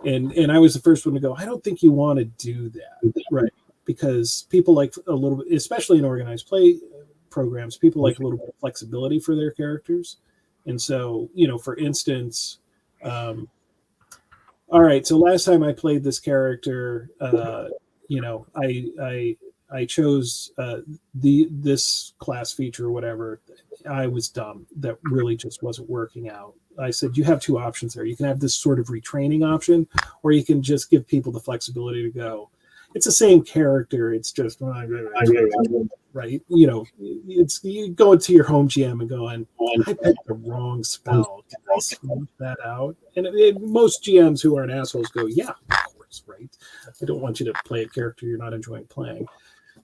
and I was the first one to go, I don't think you want to do that, right? Because people like a little bit, especially in organized play programs, people like a little bit of flexibility for their characters. And so, for instance, all right, so last time I played this character, I chose this class feature or whatever. I was dumb. That really just wasn't working out. I said, you have two options there. You can have this sort of retraining option, or you can just give people the flexibility to go. It's the same character. It's just right. It's you go into your home GM and going, I picked the wrong spell. Can I smooth that out? And most GMs who aren't assholes go, yeah, of course, right. I don't want you to play a character you're not enjoying playing.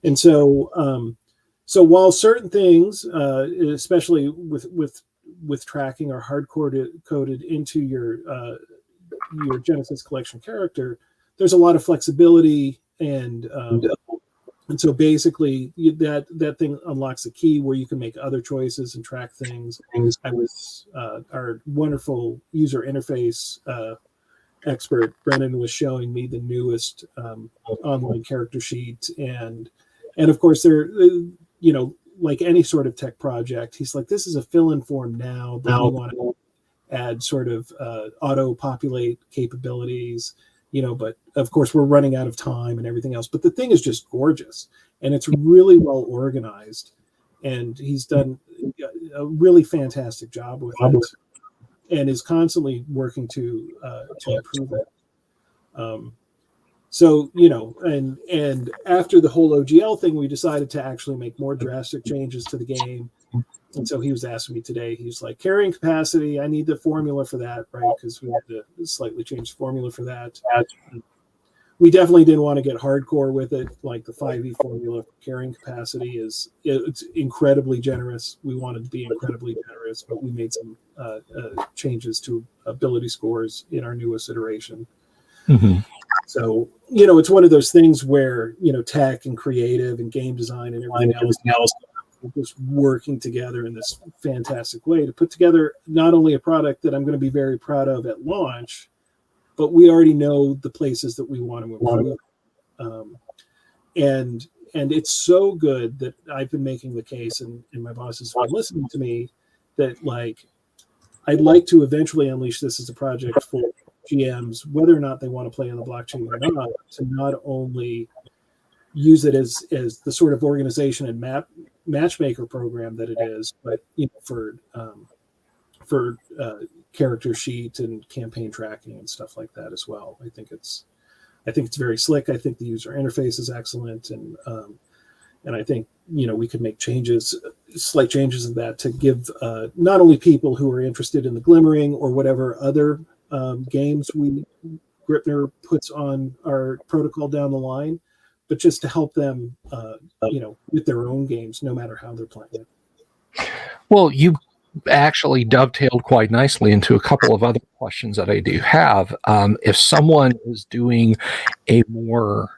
And so, while certain things, especially with tracking, are hard coded into your Genesis collection character, there's a lot of flexibility, and so basically that thing unlocks a key where you can make other choices and track things. Our wonderful user interface expert Brennan was showing me the newest online character sheet, and of course they're like any sort of tech project, he's like, this is a fill-in form now, but we want to add sort of auto populate capabilities, but of course we're running out of time and everything else, but the thing is just gorgeous and it's really well organized, and he's done a really fantastic job with it and is constantly working to improve it. So, and after the whole OGL thing, we decided to actually make more drastic changes to the game. And so he was asking me today, he's like, carrying capacity, I need the formula for that, right? Because we had to slightly change the formula for that. We definitely didn't want to get hardcore with it. Like the 5e formula for carrying capacity it's incredibly generous. We wanted to be incredibly generous, but we made some changes to ability scores in our newest iteration. Mm-hmm. So, it's one of those things where, tech and creative and game design and everything else just working together in this fantastic way to put together not only a product that I'm going to be very proud of at launch, but we already know the places that we want to improve. And it's so good that I've been making the case, and my bosses are listening to me, that like I'd like to eventually unleash this as a project for GMs, whether or not they want to play on the blockchain or not, to not only use it as the sort of organization and matchmaker program that it is, but for character sheet and campaign tracking and stuff like that as well. I think it's very slick. I think the user interface is excellent, and I think we could make slight changes in that to give not only people who are interested in the Glimmering or whatever other games Gripnr puts on our protocol down the line, but just to help them, with their own games, no matter how they're playing it. Well, you actually dovetailed quite nicely into a couple of other questions that I do have. If someone is doing a more,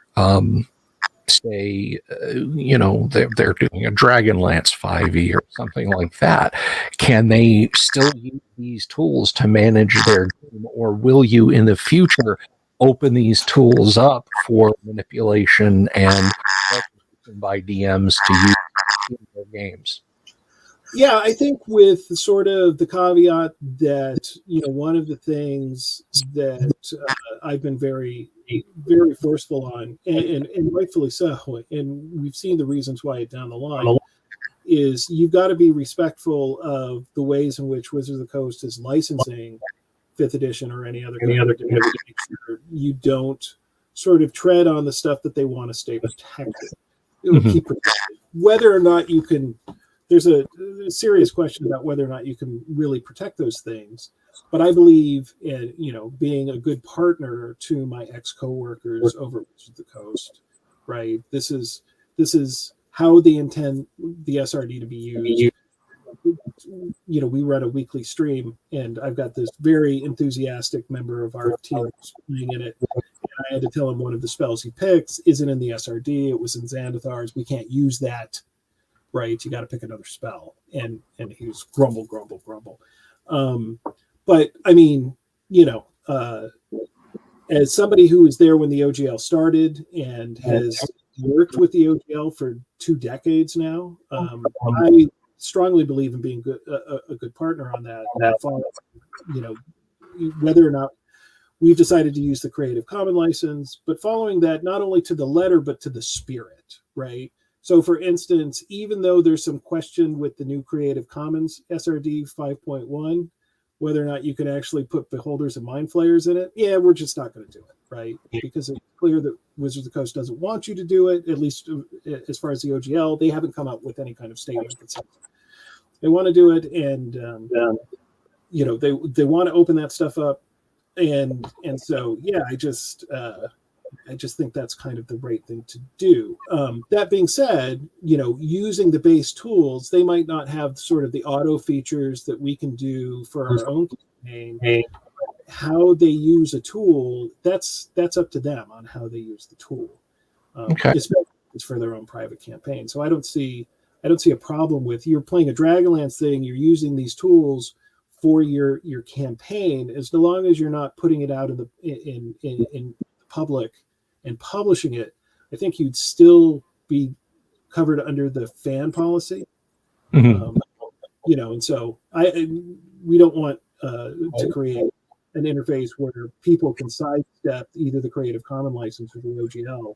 say, they're doing a Dragonlance 5e or something like that, can they still use these tools to manage their game, or will you in the future open these tools up for manipulation and by DMs to use in their games? Yeah, I think with sort of the caveat that, one of the things that I've been very, very forceful on, and rightfully so, and we've seen the reasons why down the line, is you've got to be respectful of the ways in which Wizards of the Coast is licensing 5th edition or any other kind of edition, to make sure you don't sort of tread on the stuff that they want to stay protected. Keep protected. Whether or not you can, there's a serious question about whether or not you can really protect those things. But I believe in, being a good partner to my ex-coworkers over Wizards of the Coast, right? This is how they intend the SRD to be used. We run a weekly stream, and I've got this very enthusiastic member of our team playing in it. And I had to tell him one of the spells he picks isn't in the SRD. It was in Xanathar's. We can't use that, right? You got to pick another spell. And he was grumble. But I mean, as somebody who was there when the OGL started and has worked with the OGL for 2 decades now, I strongly believe in being a good partner on that. Whether or not we've decided to use the Creative Commons license, but following that not only to the letter but to the spirit, right? So, for instance, even though there's some question with the new Creative Commons SRD 5.1, whether or not you can actually put beholders and mind flayers in it, we're just not going to do it, right? Because it's clear that Wizards of the Coast doesn't want you to do it, at least as far as the OGL. They haven't come up with any kind of statement that says they want to do it, and they want to open that stuff up, and so I just think that's kind of the right thing to do. That being said, using the base tools, they might not have sort of the auto features that we can do for our own campaign. How they use a tool, that's up to them on how they use the tool. Especially if it's for their own private campaign. So I don't see a problem with, you're playing a Dragonlance thing, you're using these tools for your campaign, as long as you're not putting it out in public and publishing it. I think you'd still be covered under the fan policy. And so we don't want to create an interface where people can sidestep either the Creative Commons license or the OGL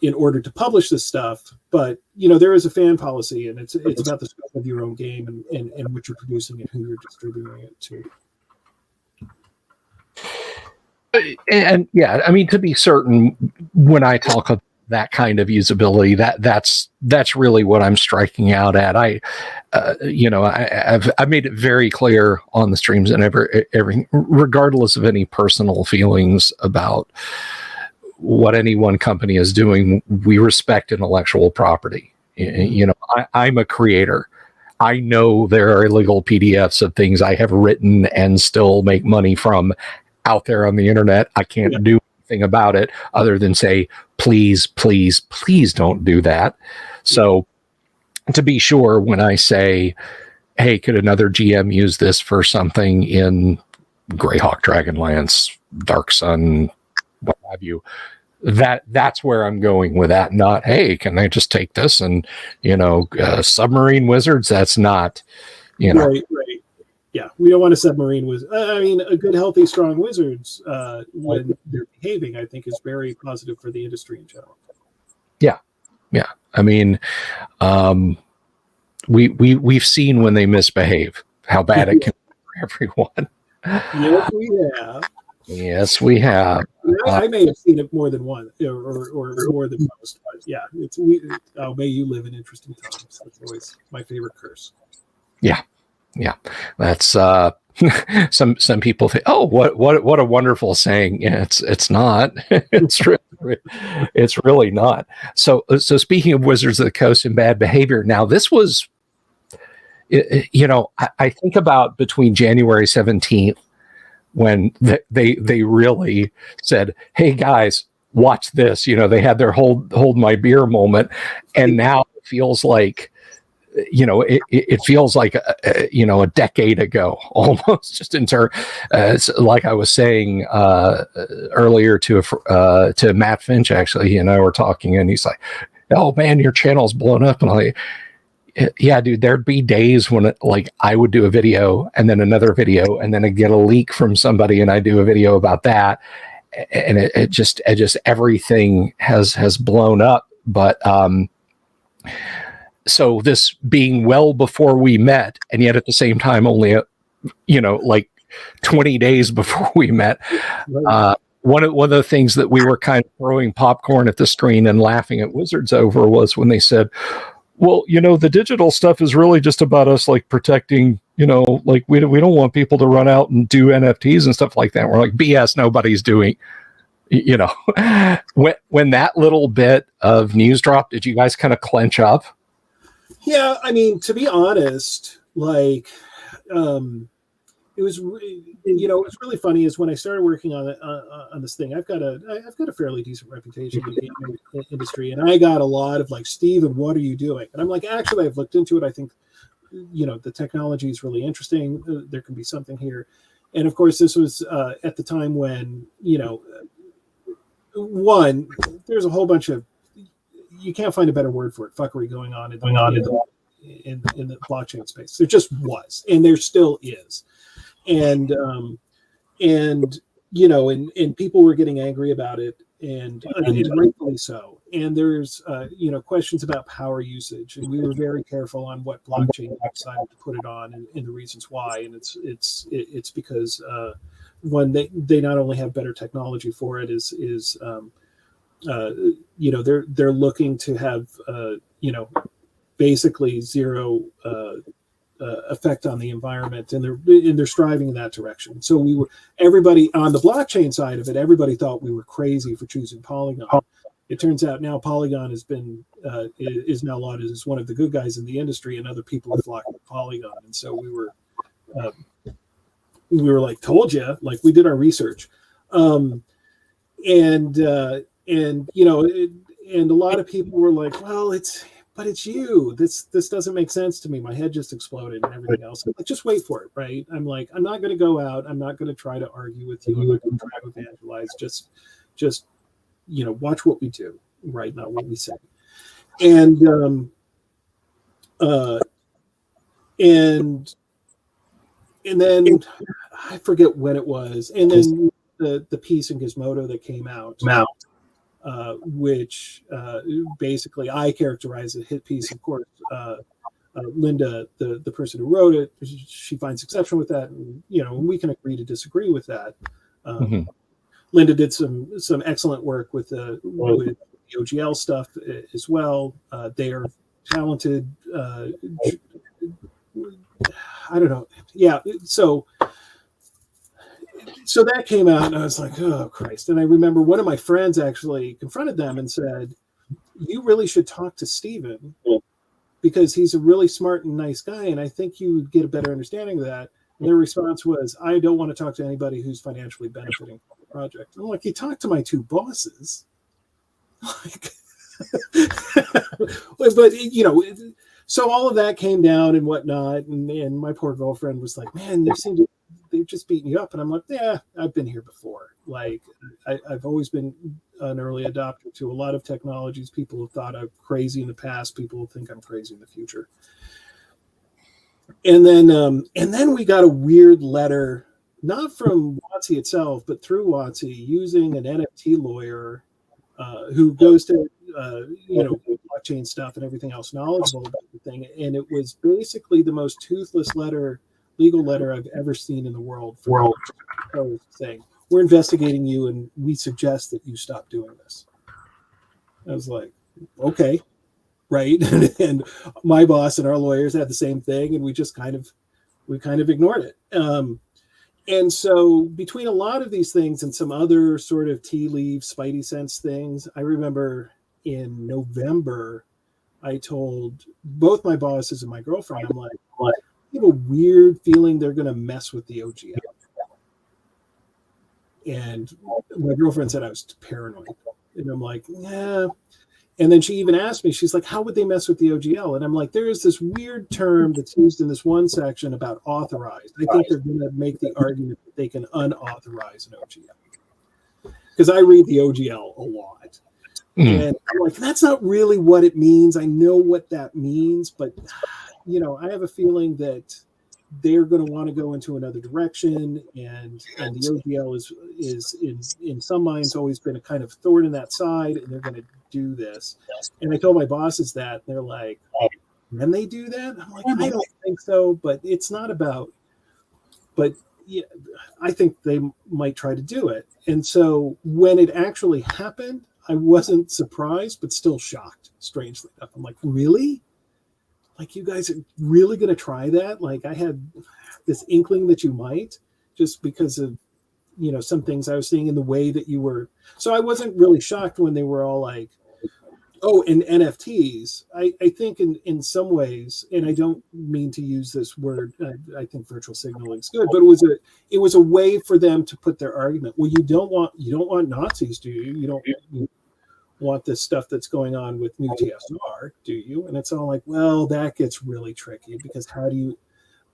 in order to publish this stuff. But there is a fan policy, and it's about the scope of your own game and what you're producing and who you're distributing it to. And I mean, to be certain, when I talk of that kind of usability, that's really what I'm striking out at. I've made it very clear on the streams and every, regardless of any personal feelings about what any one company is doing, we respect intellectual property. I'm a creator. I know there are illegal PDFs of things I have written and still make money from out there on the internet. I can't do anything about it other than say, please don't do that. So to be sure, when I say, hey, could another GM use this for something in Grayhawk, Dragonlance, Dark Sun, what have you, that's where I'm going with that. Not, hey, can I just take this and, submarine wizards? That's not, Right. Yeah, we don't want a submarine wizard. I mean, a good, healthy, strong wizards, when they're behaving, I think is very positive for the industry in general. Yeah. I mean, we've seen when they misbehave how bad it can be for everyone. Yes, we have. I may have seen it more than one, or more than most. But yeah, may you live in interesting times. That's always my favorite curse. Yeah. That's some people think, oh, what a wonderful saying. Yeah, it's not. It's really not. So speaking of Wizards of the Coast and bad behavior, now this was, I think about between January 17th when they really said, hey guys, watch this. They had their hold my beer moment, and now it feels like, it feels like a decade ago almost, just in turn. Like I was saying earlier to Matt Finch, actually, he and I were talking, and he's like, oh man, your channel's blown up. And I'm like, Yeah, dude, there'd be days when like I would do a video and then another video and then I'd get a leak from somebody and I do a video about that. And it just everything has blown up. But so this being well before we met, and yet at the same time, only, like 20 days before we met, one of the things that we were kind of throwing popcorn at the screen and laughing at Wizards over was when they said, well, the digital stuff is really just about us like protecting, like we don't want people to run out and do NFTs and stuff like that. We're like, BS, nobody's doing, when that little bit of news dropped, did you guys kind of clench up? Yeah, I mean, to be honest, like, it was, what's really funny is when I started working on this thing, I've got a fairly decent reputation in the game industry, and I got a lot of like, Steven, what are you doing? And I'm like, actually, I've looked into it. I think, the technology is really interesting. There can be something here. And of course, this was at the time when, one, there's a whole bunch of, you can't find a better word for it, fuckery going on in the blockchain space. There just was, and there still is. And people were getting angry about it, and rightfully so. And there's questions about power usage, and we were very careful on what blockchain we decided to put it on, and the reasons why. And it's because one, they not only have better technology for it, they're looking to have basically zero effect on the environment, and they're striving in that direction. So everybody on the blockchain side of it, everybody thought we were crazy for choosing Polygon. It turns out now Polygon has been is now lauded as one of the good guys in the industry, and other people are flocking to Polygon. And so we were like, told you, like, we did our research, and a lot of people were like, well, it's you. This doesn't make sense to me. My head just exploded and everything else. I'm like, just wait for it, right? I'm like, I'm not going to go out. I'm not going to try to argue with you. I'm not going to try to evangelize. Just watch what we do, right? Not what we say. And then I forget when it was. And then the piece in Gizmodo that came out. Which basically I characterize as a hit piece. Of course, Linda, the person who wrote it, she finds exception with that, and we can agree to disagree with that. Linda did some excellent work with the OGL stuff as well. They are talented. I don't know. Yeah, so that came out, and I was like, oh, Christ. And I remember one of my friends actually confronted them and said, you really should talk to Steven, because he's a really smart and nice guy, and I think you would get a better understanding of that. And their response was, I don't want to talk to anybody who's financially benefiting from the project. I'm like, you talked to my two bosses. But, so all of that came down and whatnot, and my poor girlfriend was like, man, they've just beaten you up. And I'm like, yeah, I've been here before. Like, I've always been an early adopter to a lot of technologies. People have thought I'm crazy in the past. People will think I'm crazy in the future. And then we got a weird letter, not from WotC itself, but through WotC, using an NFT lawyer who goes to blockchain stuff and everything else, knowledgeable about the thing. And it was basically the most toothless legal letter I've ever seen in the world, for saying, we're investigating you and we suggest that you stop doing this. I was like, okay, right. And my boss and our lawyers had the same thing, and we just kind of ignored it. And so between a lot of these things and some other sort of tea leaf, spidey sense things, I remember in November, I told both my bosses and my girlfriend, I'm like, I have a weird feeling they're going to mess with the OGL. And my girlfriend said I was paranoid. And I'm like, yeah. And then she even asked me, she's like, how would they mess with the OGL? And I'm like, there is this weird term that's used in this one section about authorized. I think they're going to make the argument that they can unauthorize an OGL. Because I read the OGL a lot. And I'm like, that's not really what it means. I know what that means, but I have a feeling that they're going to want to go into another direction, and the OGL is in some minds always been a kind of thorn in that side, and they're going to do this. And I told my bosses that, and they're like, "Can they do that?" I'm like, "I don't think so, but it's not about." But yeah, I think they might try to do it. And so when it actually happened, I wasn't surprised, but still shocked. Strangely enough, I'm like, "Really? Like, you guys are really going to try that?" Like, I had this inkling that you might, just because of, some things I was seeing in the way that you were. So I wasn't really shocked when they were all like, oh, and NFTs. I think in some ways, and I don't mean to use this word, I think virtual signaling is good, but it was a way for them to put their argument. Well, you don't want Nazis, do you? You want this stuff that's going on with new TSR, do you? And it's all like, well, that gets really tricky, because how do you,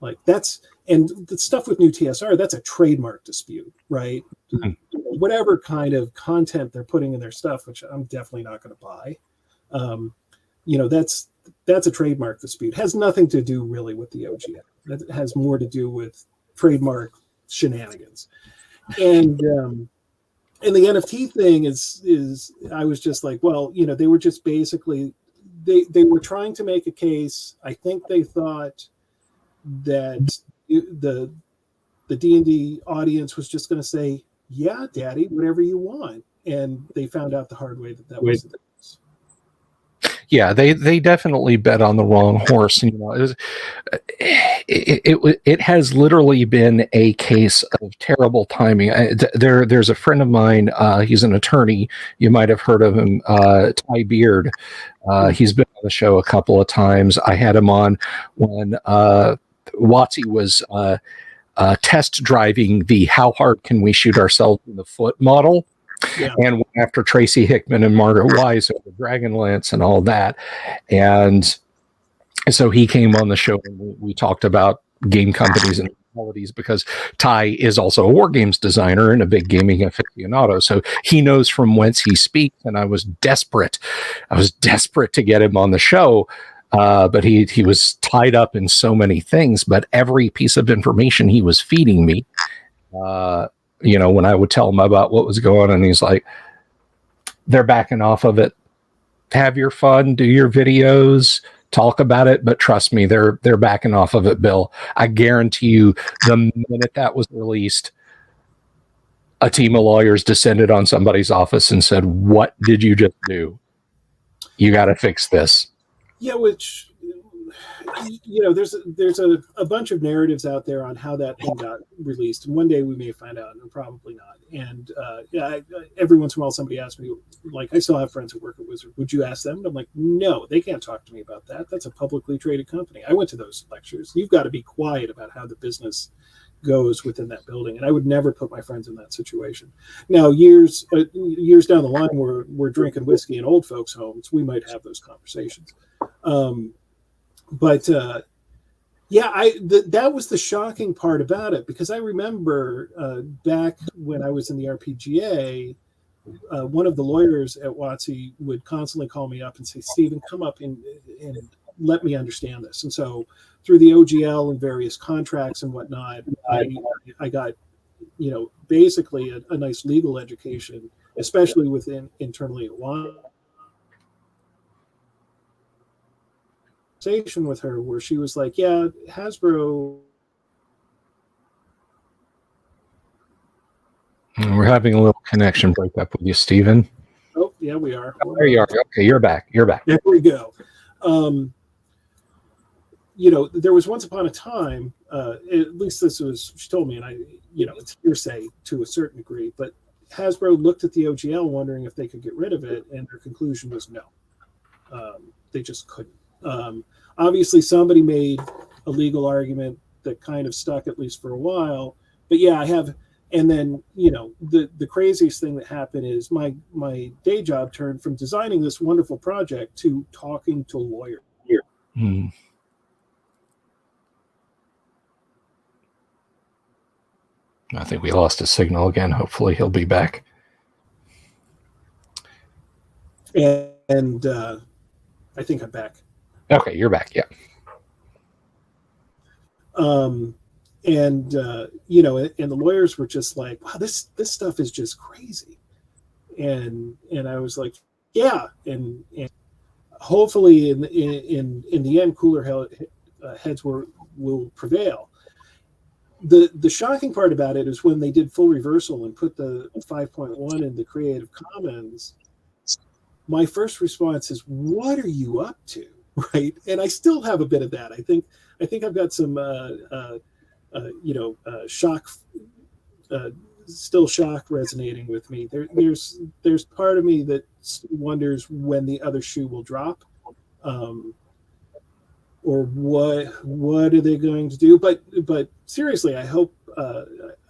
like, and the stuff with new TSR, that's a trademark dispute, right? Mm-hmm. Whatever kind of content they're putting in their stuff, which I'm definitely not going to buy, that's a trademark dispute. It has nothing to do really with the OGL. That has more to do with trademark shenanigans. And the NFT thing is I was just like, well, they were just basically, they were trying to make a case. I think they thought that the D&D audience was just going to say, yeah, daddy, whatever you want. And they found out the hard way that was the case. Yeah, they definitely bet on the wrong horse. And, it has literally been a case of terrible timing. There's a friend of mine. He's an attorney. You might have heard of him, Ty Beard. He's been on the show a couple of times. I had him on when WotC was test driving the "How hard can we shoot ourselves in the foot" model. Yeah. And after Tracy Hickman and Margaret Wise over Dragonlance and all that. And so he came on the show and we talked about game companies and qualities, because Ty is also a war games designer and a big gaming aficionado. So he knows from whence he speaks. And I was desperate to get him on the show. But he was tied up in so many things, but every piece of information he was feeding me, when I would tell him about what was going on, and he's like, they're backing off of it. Have your fun, do your videos, talk about it, but trust me, they're backing off of it, Bill. I guarantee you, the minute that was released, a team of lawyers descended on somebody's office and said, "What did you just do? You got to fix this." Yeah, which, there's a bunch of narratives out there on how that thing got released, and one day we may find out, and probably not. And every once in a while somebody asks me, like, I still have friends who work at Wizard, would you ask them? And I'm like, no, they can't talk to me about that. That's a publicly traded company. I went to those lectures. You've got to be quiet about how the business goes within that building, and I would never put my friends in that situation. Now, years down the line, we're drinking whiskey in old folks' homes, we might have those conversations. But that was the shocking part about it, because I remember back when I was in the RPGA, one of the lawyers at WotC would constantly call me up and say, "Stephen, come up and let me understand this." And so through the OGL and various contracts and whatnot, I got, basically a nice legal education, especially within internally at WotC. With her where she was like, yeah, Hasbro. We're having a little connection breakup with you, Stephen. Oh, yeah, we are. Oh, there you are. Okay, you're back. There we go. There was once upon a time, at least this was, she told me, and I, it's hearsay to a certain degree, but Hasbro looked at the OGL wondering if they could get rid of it, and their conclusion was no. They just couldn't. Obviously, somebody made a legal argument that kind of stuck, at least for a while. But yeah, I have. And then, the craziest thing that happened is my day job turned from designing this wonderful project to talking to lawyers. I think we lost his signal again. Hopefully he'll be back. And I think I'm back. Okay, you're back. Yeah. And you know, and the lawyers were just like, wow, this stuff is just crazy. And I was like, yeah, and hopefully in the end, cooler heads will prevail. The shocking part about it is when they did full reversal and put the 5.1 in the Creative Commons, my first response is, what are you up to? Right. And I still have a bit of that. I think I've got some shock, still shock resonating with me. There's part of me that wonders when the other shoe will drop, or what are they going to do? But seriously, I hope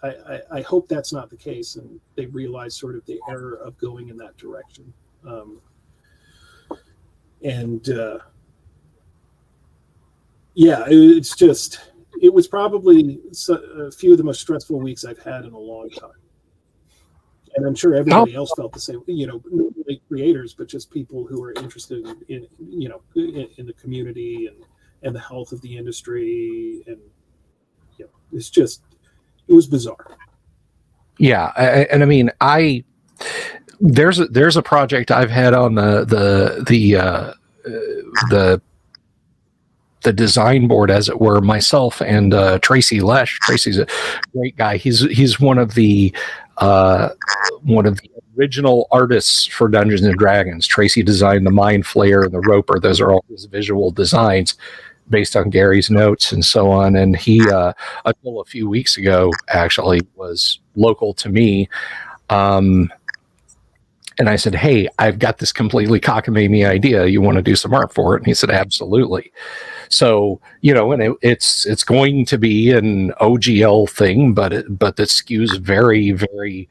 I hope that's not the case, and they realize sort of the error of going in that direction. It was probably a few of the most stressful weeks I've had in a long time. And I'm sure everybody else felt the same, you know, not only creators, but just people who are interested in the community and the health of the industry. And, you know, it was bizarre. Yeah. And I mean, there's a project I've had on the design board, as it were, myself and Tracy Lesh. Tracy's a great guy. He's one of the original artists for Dungeons and Dragons. Tracy designed the Mind Flayer and the Roper. Those are all his visual designs based on Gary's notes and so on. And he, until a few weeks ago, actually was local to me. And I said, hey, I've got this completely cockamamie idea. You want to do some art for it? And he said, absolutely. So, you know, and it's going to be an OGL thing, but that skews very, very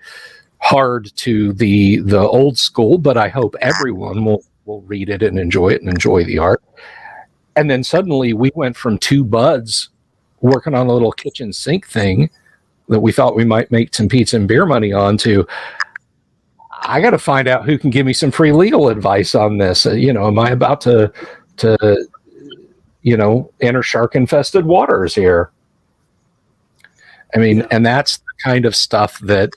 hard to the old school. But I hope everyone will read it and enjoy it and enjoy the art. And then suddenly we went from two buds working on a little kitchen sink thing that we thought we might make some pizza and beer money on to, I got to find out who can give me some free legal advice on this. You know, am I about to enter shark infested waters here? I mean, yeah. And that's the kind of stuff that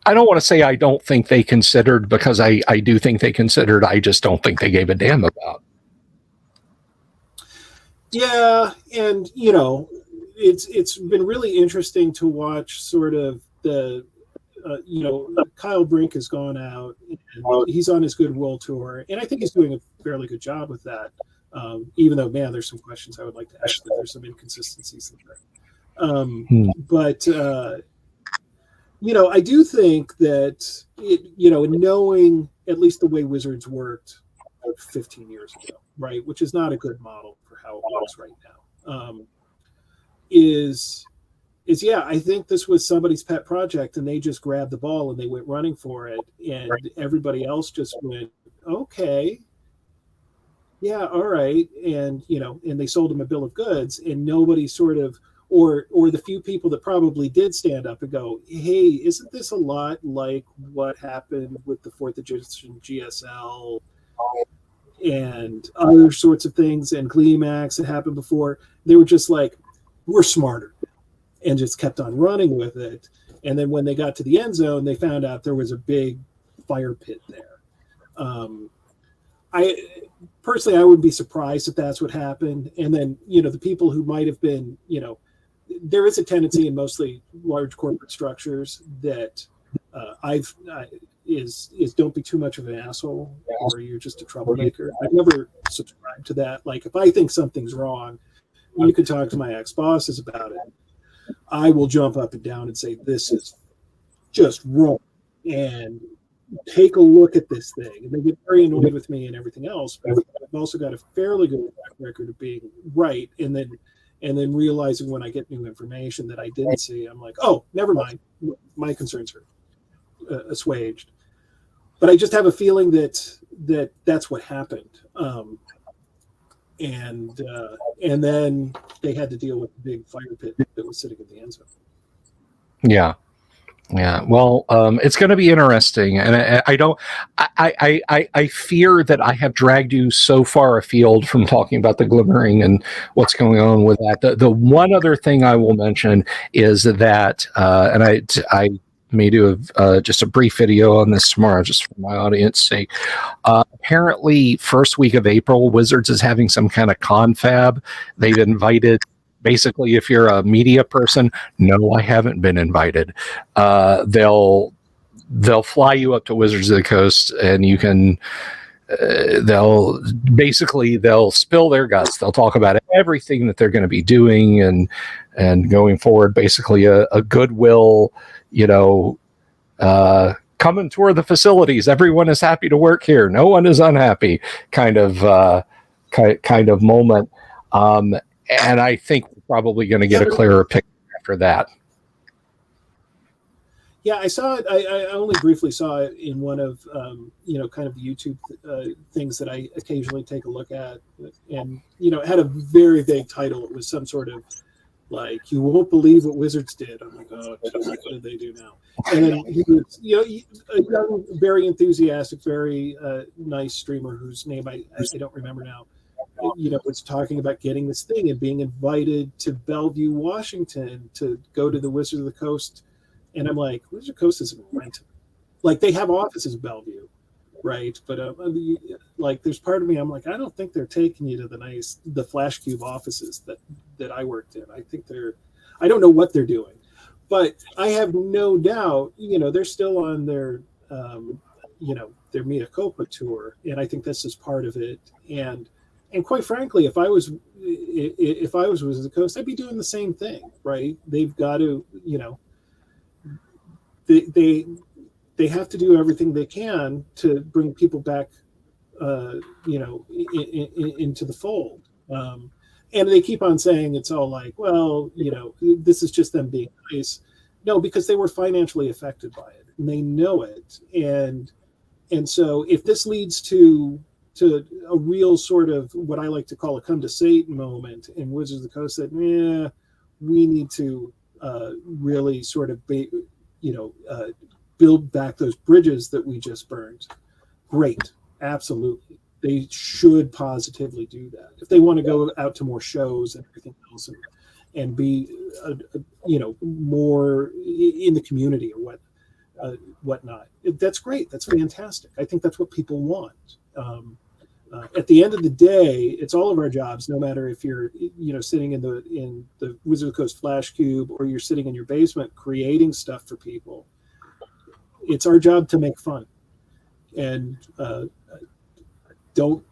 I don't want to say I don't think they considered, because I do think they considered. I just don't think they gave a damn about. Yeah, and you know, it's been really interesting to watch sort of the Kyle Brink has gone out and he's on his Goodwill tour, and I think he's doing a fairly good job with that. Even though, man, there's some questions I would like to ask. There's some inconsistencies there. But I do think that knowing at least the way Wizards worked 15 years ago, right, which is not a good model for how it works right now, I think this was somebody's pet project, and they just grabbed the ball and they went running for it, and everybody else just went, okay, yeah, all right, and and they sold them a bill of goods, and nobody sort of, or the few people that probably did stand up and go, hey, isn't this a lot like what happened with the 4th edition GSL and other sorts of things, and Gleemax that happened before? They were just like, we're smarter, and just kept on running with it. And then when they got to the end zone, they found out there was a big fire pit there. I wouldn't be surprised if that's what happened. And then, the people who might have been, there is a tendency in mostly large corporate structures that is don't be too much of an asshole, or you're just a troublemaker. I've never subscribed to that. Like, if I think something's wrong, you can talk to my ex-bosses about it. I will jump up and down and say, this is just wrong, and take a look at this thing. And they get very annoyed with me and everything else, but I've also got a fairly good record of being right, and then realizing when I get new information that I didn't see, I'm like, oh, never mind, my concerns are assuaged. But I just have a feeling that that's what happened. And then they had to deal with the big fire pit that was sitting at the end zone. Yeah. Yeah, well, it's going to be interesting, and I fear that I have dragged you so far afield from talking about the Glimmering and what's going on with that. The one other thing I will mention is that, and I may do just a brief video on this tomorrow, just for my audience's sake. Apparently, first week of April, Wizards is having some kind of confab. They've invited. Basically, if you're a media person, no, I haven't been invited. They'll fly you up to Wizards of the Coast, and you can. They'll spill their guts. They'll talk about everything that they're going to be doing and going forward. Basically, a goodwill, come and tour the facilities. Everyone is happy to work here. No one is unhappy. Kind of moment. And I think we're probably going to get a clearer picture after that. Yeah, I saw it. I only briefly saw it in one of kind of the YouTube things that I occasionally take a look at, and it had a very vague title. It was some sort of like, "You won't believe what Wizards did." I'm like, "Oh, what did they do now?" And then he was, a young, very enthusiastic, very nice streamer whose name I don't remember now. Was talking about getting this thing and being invited to Bellevue, Washington, to go to the Wizards of the Coast. And I'm like, Wizards of the Coast isn't Renton. Like, they have offices in Bellevue, right? But there's part of me, I'm like, I don't think they're taking you to the Flash Cube offices that I worked in. I think I don't know what they're doing, but I have no doubt, they're still on their their Mea Culpa tour, and I think this is part of it. And quite frankly, if I was Wizards of the Coast, I'd be doing the same thing, right? They've got to, they have to do everything they can to bring people back, into the fold. And they keep on saying it's all like, well, this is just them being nice. No, because they were financially affected by it, and they know it. And so if this leads to a real sort of what I like to call a come to Satan moment, and Wizards of the Coast said, we need to really sort of build back those bridges that we just burned. Great, absolutely. They should positively do that. If they want to go out to more shows and everything else and be, more in the community or whatnot, that's great. That's fantastic. I think that's what people want. At the end of the day, it's all of our jobs, no matter if you're, sitting in the Wizard of the Coast Flash Cube or you're sitting in your basement creating stuff for people. It's our job to make fun, and don't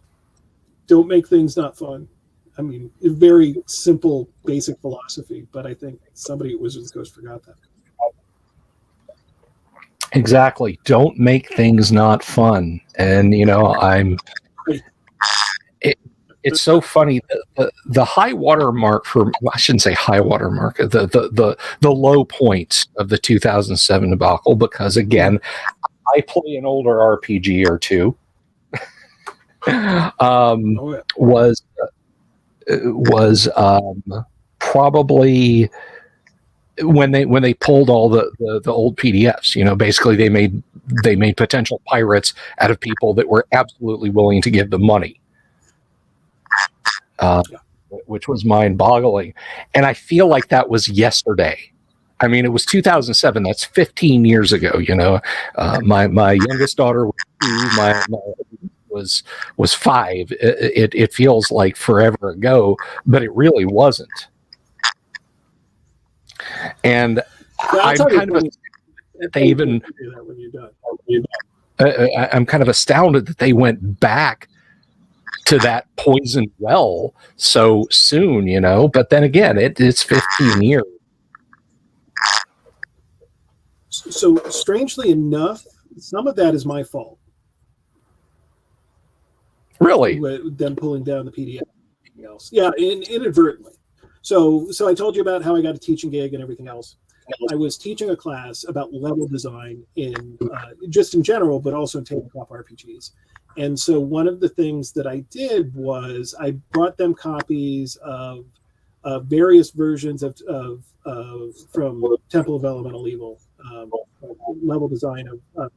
make things not fun. I mean, a very simple, basic philosophy, but I think somebody at Wizards of the Coast forgot that. Exactly. Don't make things not fun. And it's so funny. The high water mark I shouldn't say high water mark, the low point of the 2007 debacle, because again, I play an older RPG or two, was probably when they pulled all the old PDFs. Basically they made potential pirates out of people that were absolutely willing to give them money. Which was mind-boggling. And I feel like that was yesterday. I mean, it was 2007. That's 15 years ago. My youngest daughter was 2. My was 5. It feels like forever ago, but it really wasn't. And I'm kind of I'm kind of astounded that they went back to that poison well so soon, but then again, it's 15 years. So strangely enough, some of that is my fault. Really? Them pulling down the PDF and everything else. Yeah, inadvertently. So I told you about how I got a teaching gig and everything else. I was teaching a class about level design in just in general, but also in tabletop RPGs. And so one of the things that I did was I brought them copies of various versions of from Temple of Elemental Evil, level design of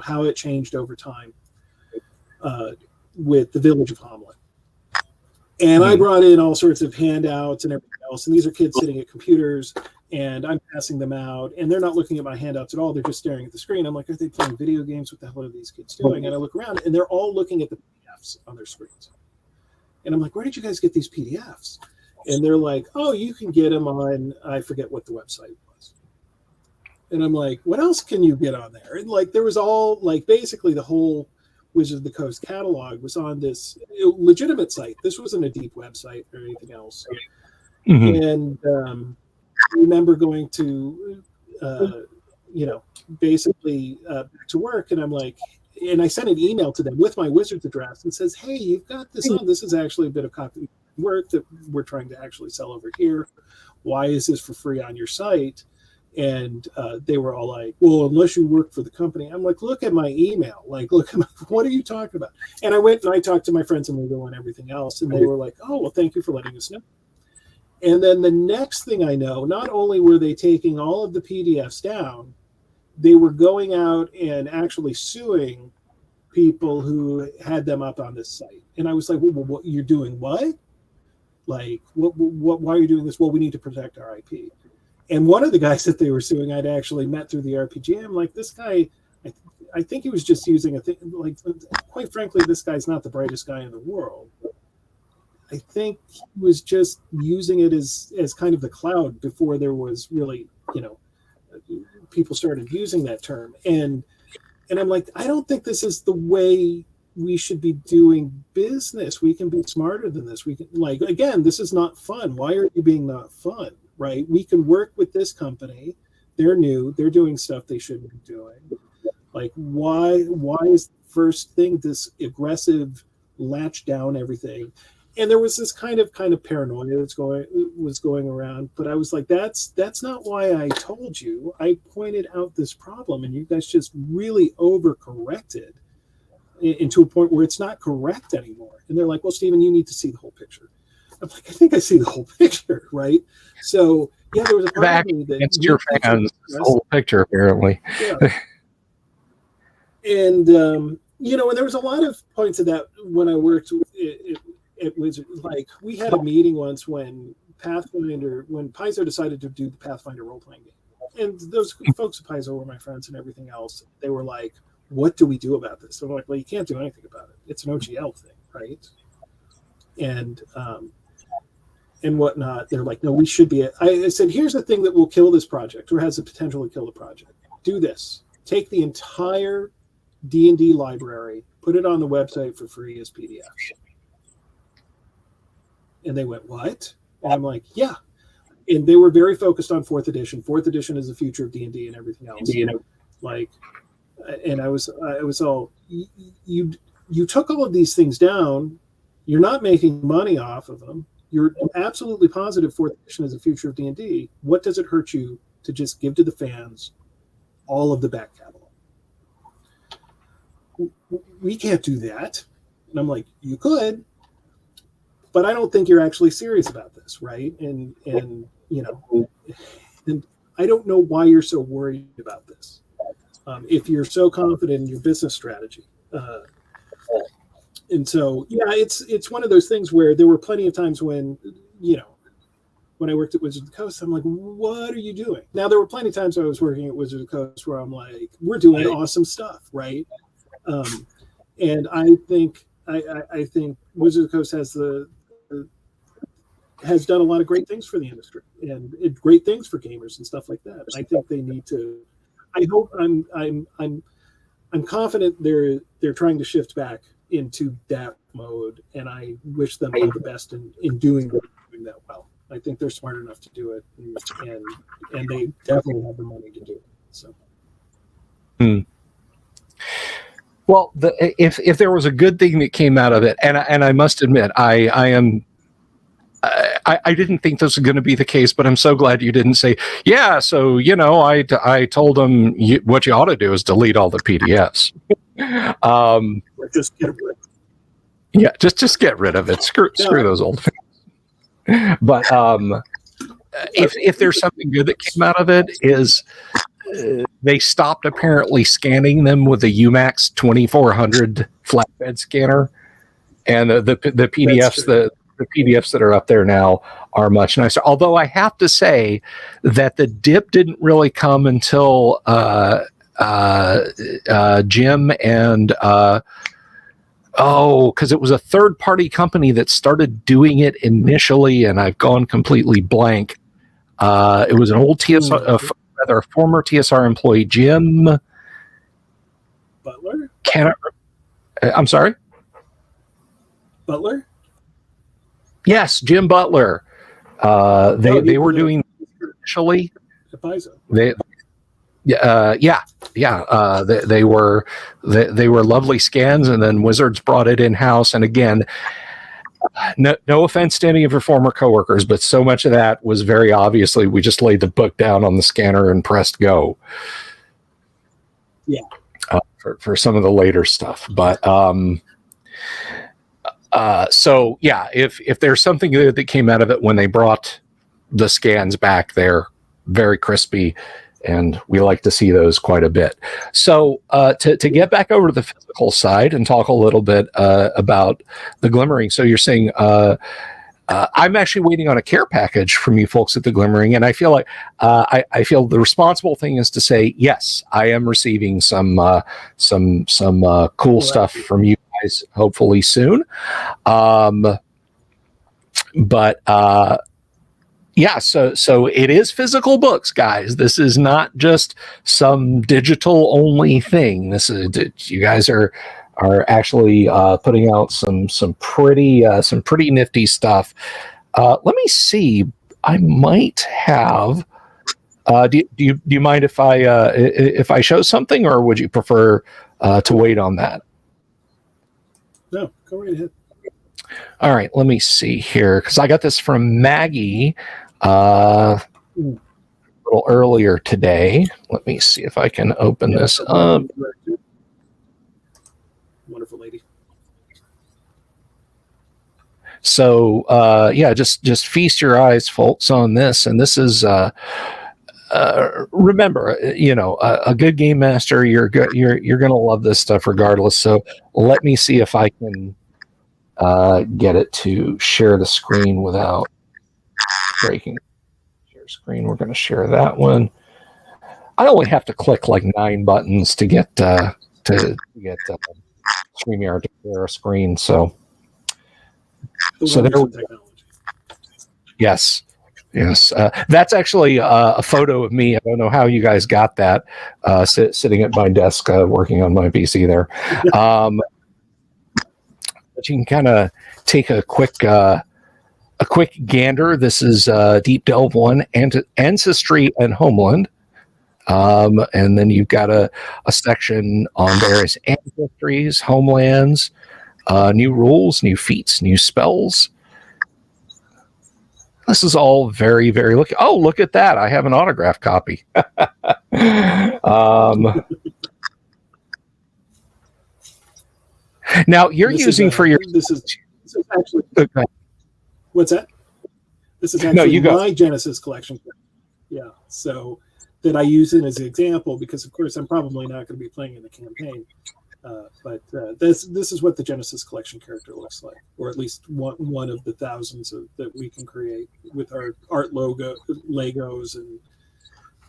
how it changed over time with the Village of Hamlet. And I brought in all sorts of handouts and everything else. And these are kids sitting at computers, and I'm passing them out, and they're not looking at my handouts at all. They're just staring at the screen. I'm like, are they playing video games? What the hell are these kids doing? And I look around, and they're all looking at the PDFs on their screens. And I'm like, where did you guys get these PDFs? And they're like, oh, you can get them on, I forget what the website was. And I'm like, what else can you get on there? And like, there was all, like, basically the whole Wizards of the Coast catalog was on this legitimate site. This wasn't a deep website or anything else. And I remember going to, basically back to work, and I'm like, and I sent an email to them with my Wizards address and says, hey, you've got this on. This is actually a bit of copy work that we're trying to actually sell over here. Why is this for free on your site? And they were all like, well, unless you work for the company. I'm like, look at my email. Like, look at what are you talking about? And I went and I talked to my friends in legal and everything else. And they were like, oh, well, thank you for letting us know. And then the next thing I know, not only were they taking all of the PDFs down, they were going out and actually suing people who had them up on this site. And I was like, well, what you're doing? What? Like, what? Why are you doing this? Well, we need to protect our IP. And one of the guys that they were suing, I'd actually met through the RPG. I'm like, this guy, I think he was just using a thing. Like, quite frankly, this guy's not the brightest guy in the world. I think he was just using it as kind of the cloud before there was really, people started using that term. And I'm like, I don't think this is the way we should be doing business. We can be smarter than this. We can, like, again, this is not fun. Why are you being not fun? Right? We can work with this company. They're new. They're doing stuff they shouldn't be doing. Like, why is the first thing this aggressive latch down everything? And there was this kind of paranoia that's was going around. But I was like, that's not why I told you. I pointed out this problem, and you guys just really overcorrected into a point where it's not correct anymore. And they're like, well, Stephen, you need to see the whole picture. I'm like, I think I see the whole picture, right? So yeah, there was a part of me that against your fans, the whole picture apparently. Yeah. And and there was a lot of points of that when I worked at Wizard. Like, we had a meeting once when Paizo decided to do the Pathfinder role-playing game, and those folks at Paizo were my friends and everything else. They were like, what do we do about this? So I'm like, well, you can't do anything about it. It's an OGL thing, right? And whatnot. They're like, no, we should be. I said, here's the thing that will kill this project, or has the potential to kill the project. Do this. Take the entire D&D library, put it on the website for free as PDF. And they went, what? And I'm like, yeah. And they were very focused on 4th edition. 4th edition is the future of D&D and everything else. Like, and I was all, you took all of these things down. You're not making money off of them. You're absolutely positive 4th edition is the future of D&D. What does it hurt you to just give to the fans all of the back catalog? We can't do that. And I'm like, you could, but I don't think you're actually serious about this, right? And and I don't know why you're so worried about this. If you're so confident in your business strategy. And so, yeah, it's one of those things where there were plenty of times when I worked at Wizards of the Coast, I'm like, what are you doing? Now, there were plenty of times I was working at Wizards of the Coast where I'm like, we're doing awesome stuff, right? And I think Wizards of the Coast has done a lot of great things for the industry and great things for gamers and stuff like that. I think they need to. I hope I'm confident they're trying to shift back into that mode, and I wish them all the best in doing that well. I think they're smart enough to do it, and they definitely have the money to do it. So. Well, if there was a good thing that came out of it, and I must admit, I didn't think this was going to be the case, but I'm so glad you didn't say, yeah, so, I told them what you ought to do is delete all the PDFs. Just get rid of it. Yeah, just get rid of it. Screw those old things. But if there's something good that came out of it, is they stopped apparently scanning them with the UMax 2400 flatbed scanner, and the PDFs the PDFs that are up there now are much nicer. Although I have to say that the dip didn't really come until Jim and because it was a third-party company that started doing it initially, and I've gone completely blank. It was an old TSR, rather a former TSR employee, Jim Butler. I'm sorry, Butler. Yes, Jim Butler. They were doing initially. They were lovely scans, and then Wizards brought it in house. And again, no offense to any of your former coworkers, but so much of that was very obviously we just laid the book down on the scanner and pressed go. Yeah. For some of the later stuff, but so yeah, if there's something good that came out of it when they brought the scans back, they're very crispy, and we like to see those quite a bit. So to get back over to the physical side and talk a little bit about the Glimmering. So you're saying I'm actually waiting on a care package from you folks at the Glimmering, and I feel like I feel the responsible thing is to say yes, I am receiving some cool stuff from you guys, hopefully soon. Yeah, so it is physical books, guys. This is not just some digital only thing. This is, you guys are actually putting out some pretty nifty stuff. Let me see. I might have. Do you mind if I show something, or would you prefer to wait on that? No, go right ahead. All right, let me see here, because I got this from Maggie a little earlier today. Let me see if I can open this up. Wonderful lady. So just feast your eyes, folks, on this. And this is remember, a good game master, you're gonna love this stuff regardless. So let me see if I can get it to share the screen without breaking share screen. We're going to share that one. I only have to click like 9 buttons to get StreamYard to share a screen. So there. Yes. That's actually a photo of me. I don't know how you guys got that sitting at my desk working on my PC there. But you can kind of take a quick gander. This is Deep Delve 1, Ancestry and Homeland. And then you've got a section on various ancestries, homelands, new rules, new feats, new spells. This is all very, very look at that. I have an autographed copy. Now you're using for your. This is actually. Okay. What's that? This is actually my Genesis collection. Yeah, so that I use it as an example because, of course, I'm probably not going to be playing in the campaign. But this is what the Genesis collection character looks like, or at least one of the thousands that we can create with our art Legos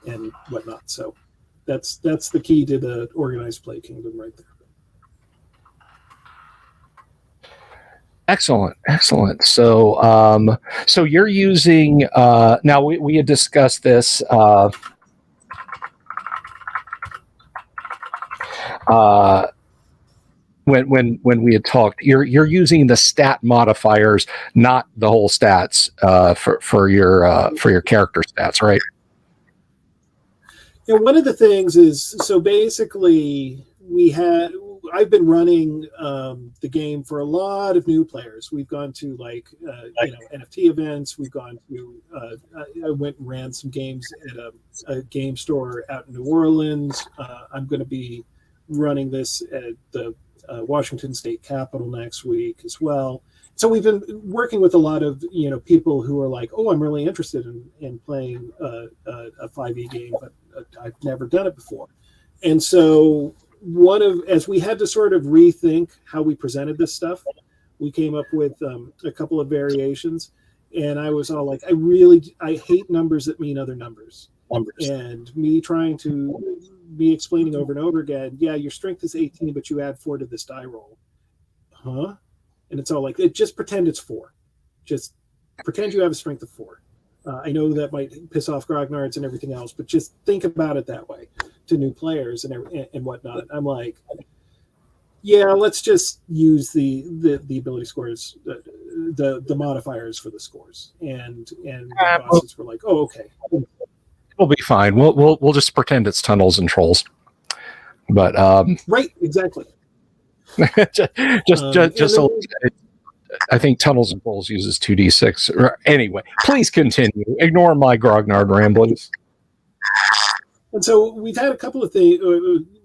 and whatnot. So that's the key to the organized play kingdom right there. Excellent. So you're using now we had discussed this when we had talked. You're using the stat modifiers, not the whole stats for your character stats, right? Yeah, one of the things is, so basically I've been running the game for a lot of new players. We've gone to NFT events. We've gone to I went and ran some games at a game store out in New Orleans. I'm going to be running this at the Washington State Capitol next week as well. So we've been working with a lot of people who are like, oh, I'm really interested in playing a 5e game, but I've never done it before. And so as we had to sort of rethink how we presented this stuff, we came up with a couple of variations. And I was all like, I hate numbers that mean other numbers. And me explaining over and over again, yeah, your strength is 18, but you add 4 to this die roll. Huh? And it's all like, just pretend it's 4. Just pretend you have a strength of 4. I know that might piss off grognards and everything else, but just think about it that way to new players and whatnot. I'm like, yeah, let's just use the ability scores, the modifiers for the scores, and the bosses were like, oh, okay, it'll be fine. We'll just pretend it's tunnels and trolls. But right, exactly. just I think tunnels and trolls uses 2d6. Anyway, please continue. Ignore my grognard ramblings. And so we've had a couple of things,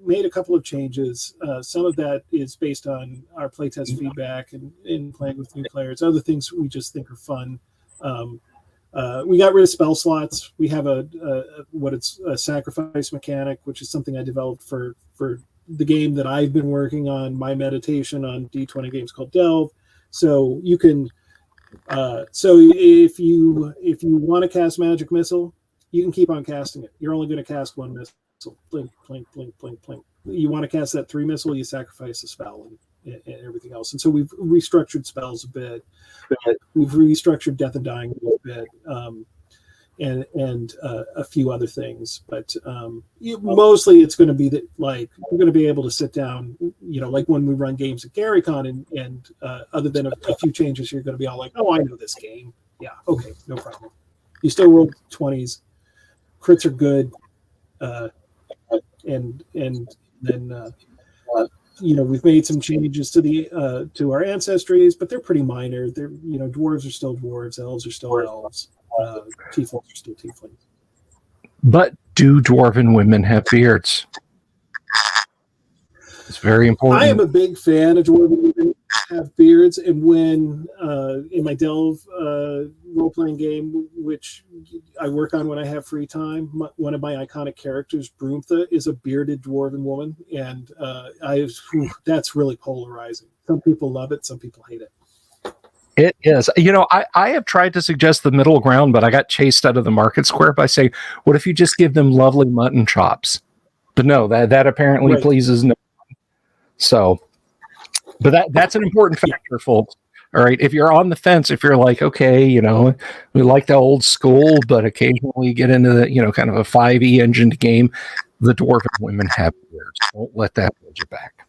made a couple of changes. Some of that is based on our playtest feedback and in playing with new players. Other things we just think are fun. We got rid of spell slots. We have a sacrifice mechanic, which is something I developed for the game that I've been working on, my meditation on D20 games called Delve. So you can, so if you want to cast Magic Missile, you can keep on casting it. You're only going to cast 1 missile. Blink, blink, blink, blink, blink. You want to cast that 3 missile, you sacrifice a spell and everything else. And so we've restructured spells a bit. We've restructured Death and Dying a little bit, and a few other things. But mostly it's going to be that, like, we're going to be able to sit down, like when we run games at GaryCon, and other than a few changes, you're going to be all like, oh, I know this game. Yeah, okay, no problem. You still roll 20s. Crits are good. And then we've made some changes to our ancestries, but they're pretty minor. They're dwarves are still dwarves, elves are still elves, tieflings are still tieflings. But do dwarven women have beards? It's very important. I am a big fan of dwarven women have beards, and when in my Delve role-playing game, which I work on when I have free time, one of my iconic characters, Broomtha, is a bearded dwarven woman, and that's really polarizing. Some people love it, some people hate it. It is. I have tried to suggest the middle ground, but I got chased out of the market square by saying, what if you just give them lovely mutton chops? But no, that apparently pleases no one. So, but that's an important factor, folks. All right, if you're on the fence, if you're like, okay, we like the old school, but occasionally you get into the, kind of a 5e engined game, the dwarven women have beards. Don't let that hold you back.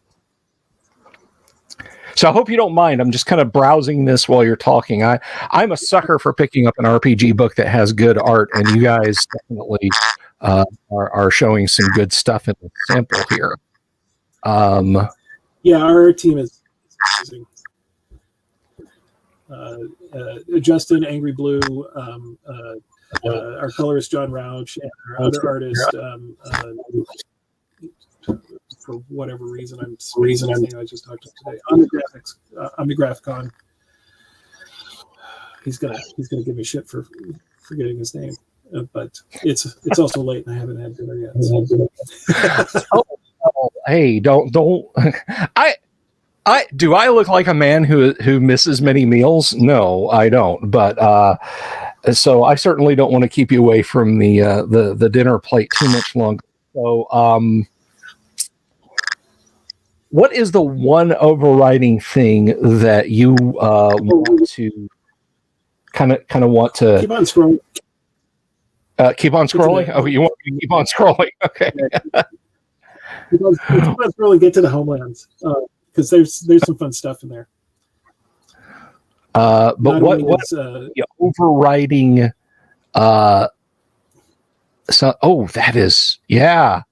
So I hope you don't mind. I'm just kind of browsing this while you're talking. I'm a sucker for picking up an RPG book that has good art, and you guys definitely are showing some good stuff in the sample here. Yeah, our team is amazing. Justin, Angry Blue, our colorist John Rauch, and our other artist, for whatever reason, I just talked to today. OmniGraphicon. He's gonna give me shit for forgetting his name, but it's also late and I haven't had dinner yet. So. Hey, don't. Do I look like a man who misses many meals? No, I don't. But so I certainly don't want to keep you away from the dinner plate too much longer. So, what is the one overriding thing that you want to kind of want to keep on scrolling? Keep on scrolling. Oh, you want me to keep on scrolling? Okay. Keep on scrolling. Get to the homelands. Because there's some fun stuff in there. But what's overriding? That is, yeah.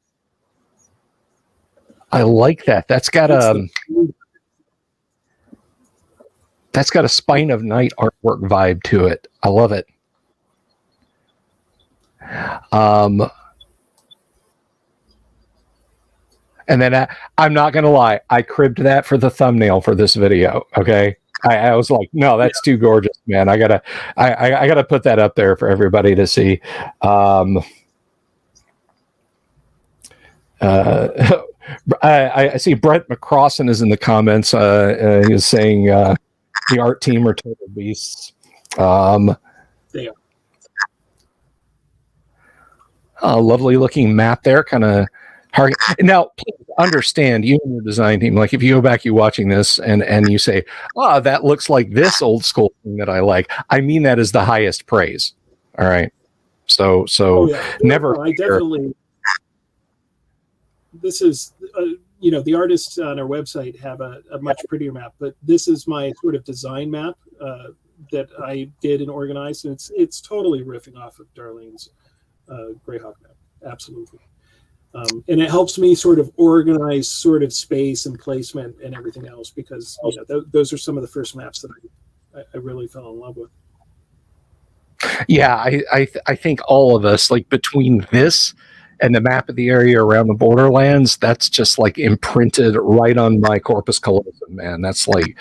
I like that. That's got a Spine of Night artwork vibe to it. I love it. And then I'm not going to lie, I cribbed that for the thumbnail for this video. Okay. I was like, no, that's too gorgeous, man. I gotta put that up there for everybody to see. I see Brett McCrossan is in the comments. He was saying the art team are total beasts. They are. A lovely looking map there, kind of hard. Now, please understand, you and your design team, like if you go back, you're watching this and you say, oh, that looks like this old school thing that I like. I mean that is the highest praise. All right. So never. I definitely. This is, the artists on our website have a much prettier map, but this is my sort of design map that I did and organized, and it's totally riffing off of Darlene's Grayhawk map, absolutely. And it helps me sort of organize sort of space and placement and everything else, because those are some of the first maps that I really fell in love with. Yeah, I think all of us, like between this and the map of the area around the Borderlands, that's just like imprinted right on my corpus callosum, man. That's like,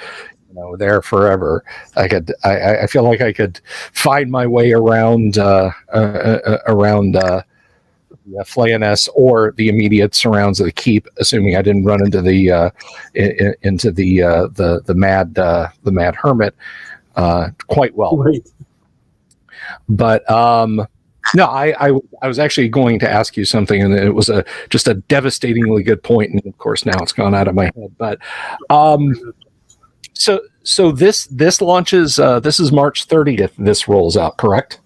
there forever. I feel like I could find my way around Flayaness or the immediate surrounds of the keep, assuming I didn't run into the mad hermit quite well. Right. But no, I was actually going to ask you something, and it was just a devastatingly good point, and of course now it's gone out of my head. But so this launches. This is March 30th. This rolls out, correct?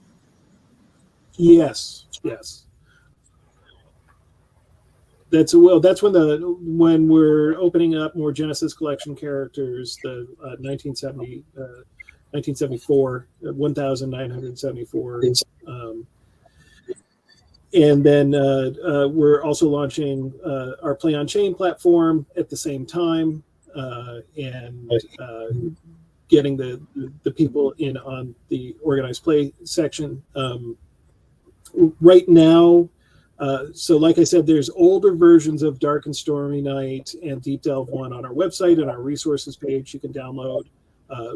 Yes. That's when we're opening up more Genesis Collection characters. The 1974, 1,974. And then we're also launching our Play on Chain platform at the same time, and getting the people in on the organized play section. Right now, so like I said, there's older versions of Dark and Stormy Night and Deep Delve 1 on our website and our resources page you can download.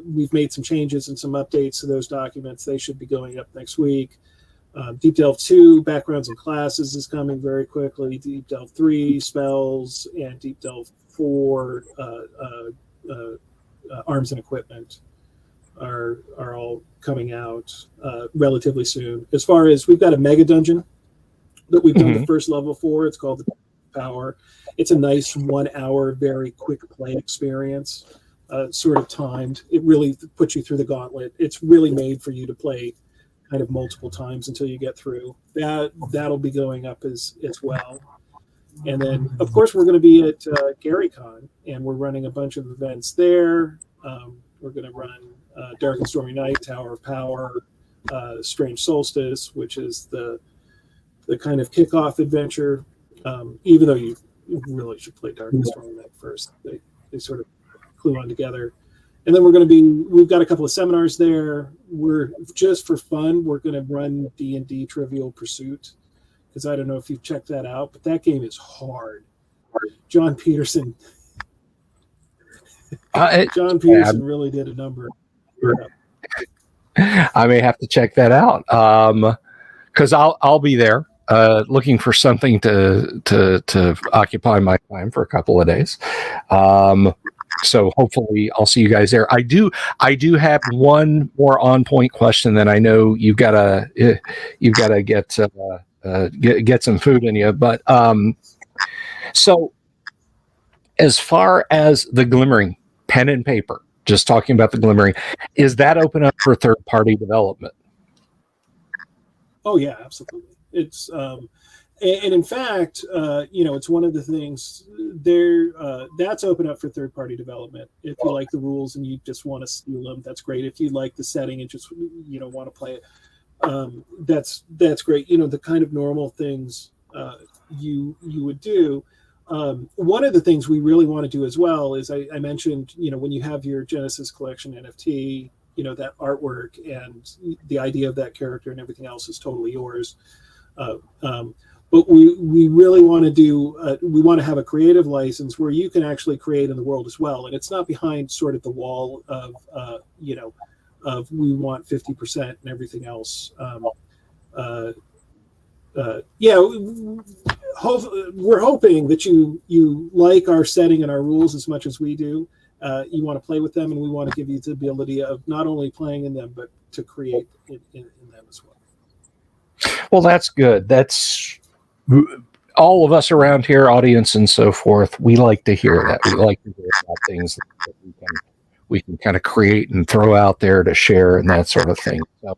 We've made some changes and some updates to those documents. They should be going up next week. Deep Delve 2, Backgrounds and Classes, is coming very quickly. Deep Delve 3, Spells, and Deep Delve 4, Arms and Equipment are all coming out relatively soon. As far as, we've got a mega dungeon that we've done the first level for. It's called the Power. It's a nice 1 hour, very quick play experience, sort of timed. It really puts you through the gauntlet. It's really made for you to play kind of multiple times until you get through. That'll be going up as well. And then, of course, we're going to be at GaryCon, and we're running a bunch of events there. We're going to run Dark and Stormy Night, Tower of Power, Strange Solstice, which is the kind of kickoff adventure. Even though you really should play Dark and Stormy Night first, they sort of glue on together. And then we've got a couple of seminars there. We're just for fun, we're going to run D&D Trivial Pursuit, because I don't know if you've checked that out, but that game is hard. John Peterson really did a number. I may have to check that out, because I'll be there looking for something to occupy my time for a couple of days. So hopefully I'll see you guys there. I do have one more on point question. Then I know you've got to get some food in you. But so as far as the Glimmering pen and paper, just talking about the Glimmering, is that open up for third party development? Oh yeah, absolutely. It's and in fact, it's one of the things there that's open up for third-party development. If you like the rules and you just want to steal them, that's great. If you like the setting and just want to play it, that's great. The kind of normal things you would do. One of the things we really want to do as well is I mentioned, when you have your Genesis Collection NFT, that artwork and the idea of that character and everything else is totally yours. but we really want to do we want to have a creative license where you can actually create in the world as well, and it's not behind sort of the wall of of we want 50% and everything else. We're hoping that you like our setting and our rules as much as we do. You want to play with them, and we want to give you the ability of not only playing in them, but to create in them as well. Well, that's good. That's all of us around here, audience and so forth. We like to hear that. We like to hear about things that we can kind of create and throw out there to share and that sort of thing. So,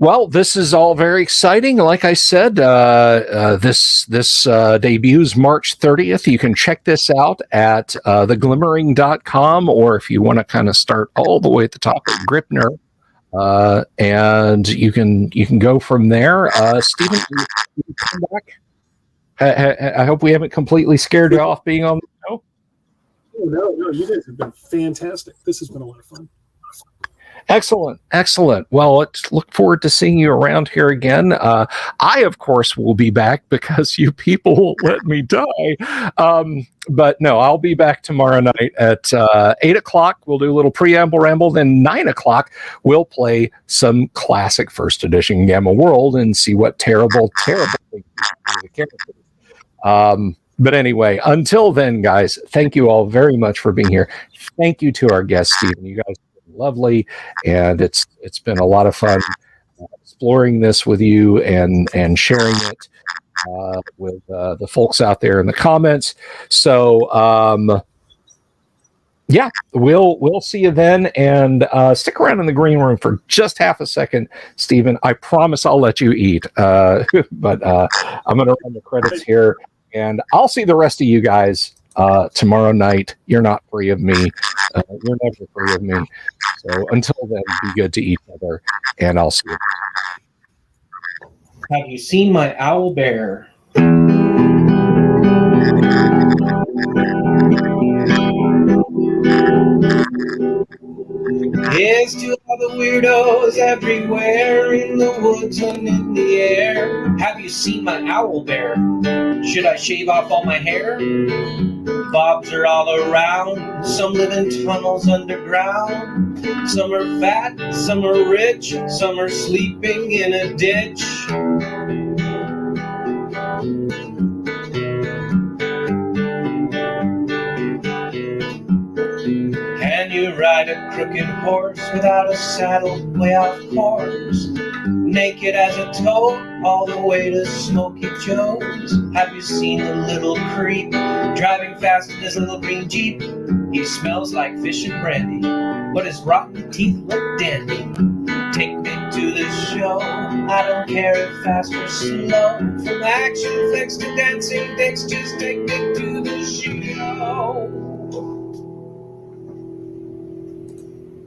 well, this is all very exciting. Like I said, this debuts March 30th. You can check this out at theglimmering.com, or if you want to kind of start all the way at the top at Gripnr, and you can go from there. Stephen, you come back. I hope we haven't completely scared you off being on the show. Oh, no, you guys have been fantastic. This has been a lot of fun. Excellent. Well, let's look forward to seeing you around here again. I, of course, will be back because you people won't let me die. But no, I'll be back tomorrow night at 8 o'clock. We'll do a little preamble ramble. Then 9 o'clock, we'll play some classic first edition Gamma World and see what terrible things the characters. But anyway, until then, guys, thank you all very much for being here. Thank you to our guest, Stephen. You guys lovely, and it's been a lot of fun exploring this with you and sharing it with the folks out there in the comments. So yeah, we'll see you then, and stick around in the green room for just half a second, Stephen. I promise I'll let you eat, but I'm gonna run the credits here, and I'll see the rest of you guys tomorrow night. You're not free of me. You're never free of me. So until then, be good to each other, and I'll see you. Have you seen my owl bear? Here's to all the weirdos everywhere in the woods and in the air. Have you seen my owl bear? Should I shave off all my hair? Bobs are all around. Some live in tunnels underground. Some are fat, some are rich, some are sleeping in a ditch. Can you ride a crooked horse without a saddle way off course? Naked as a toad, all the way to Smoky Joe's. Have you seen the little creep driving fast in his little green Jeep? He smells like fish and brandy, but his rotten teeth look dandy. Take me to the show, I don't care if fast or slow. From action flicks to dancing dicks, just take me to the show.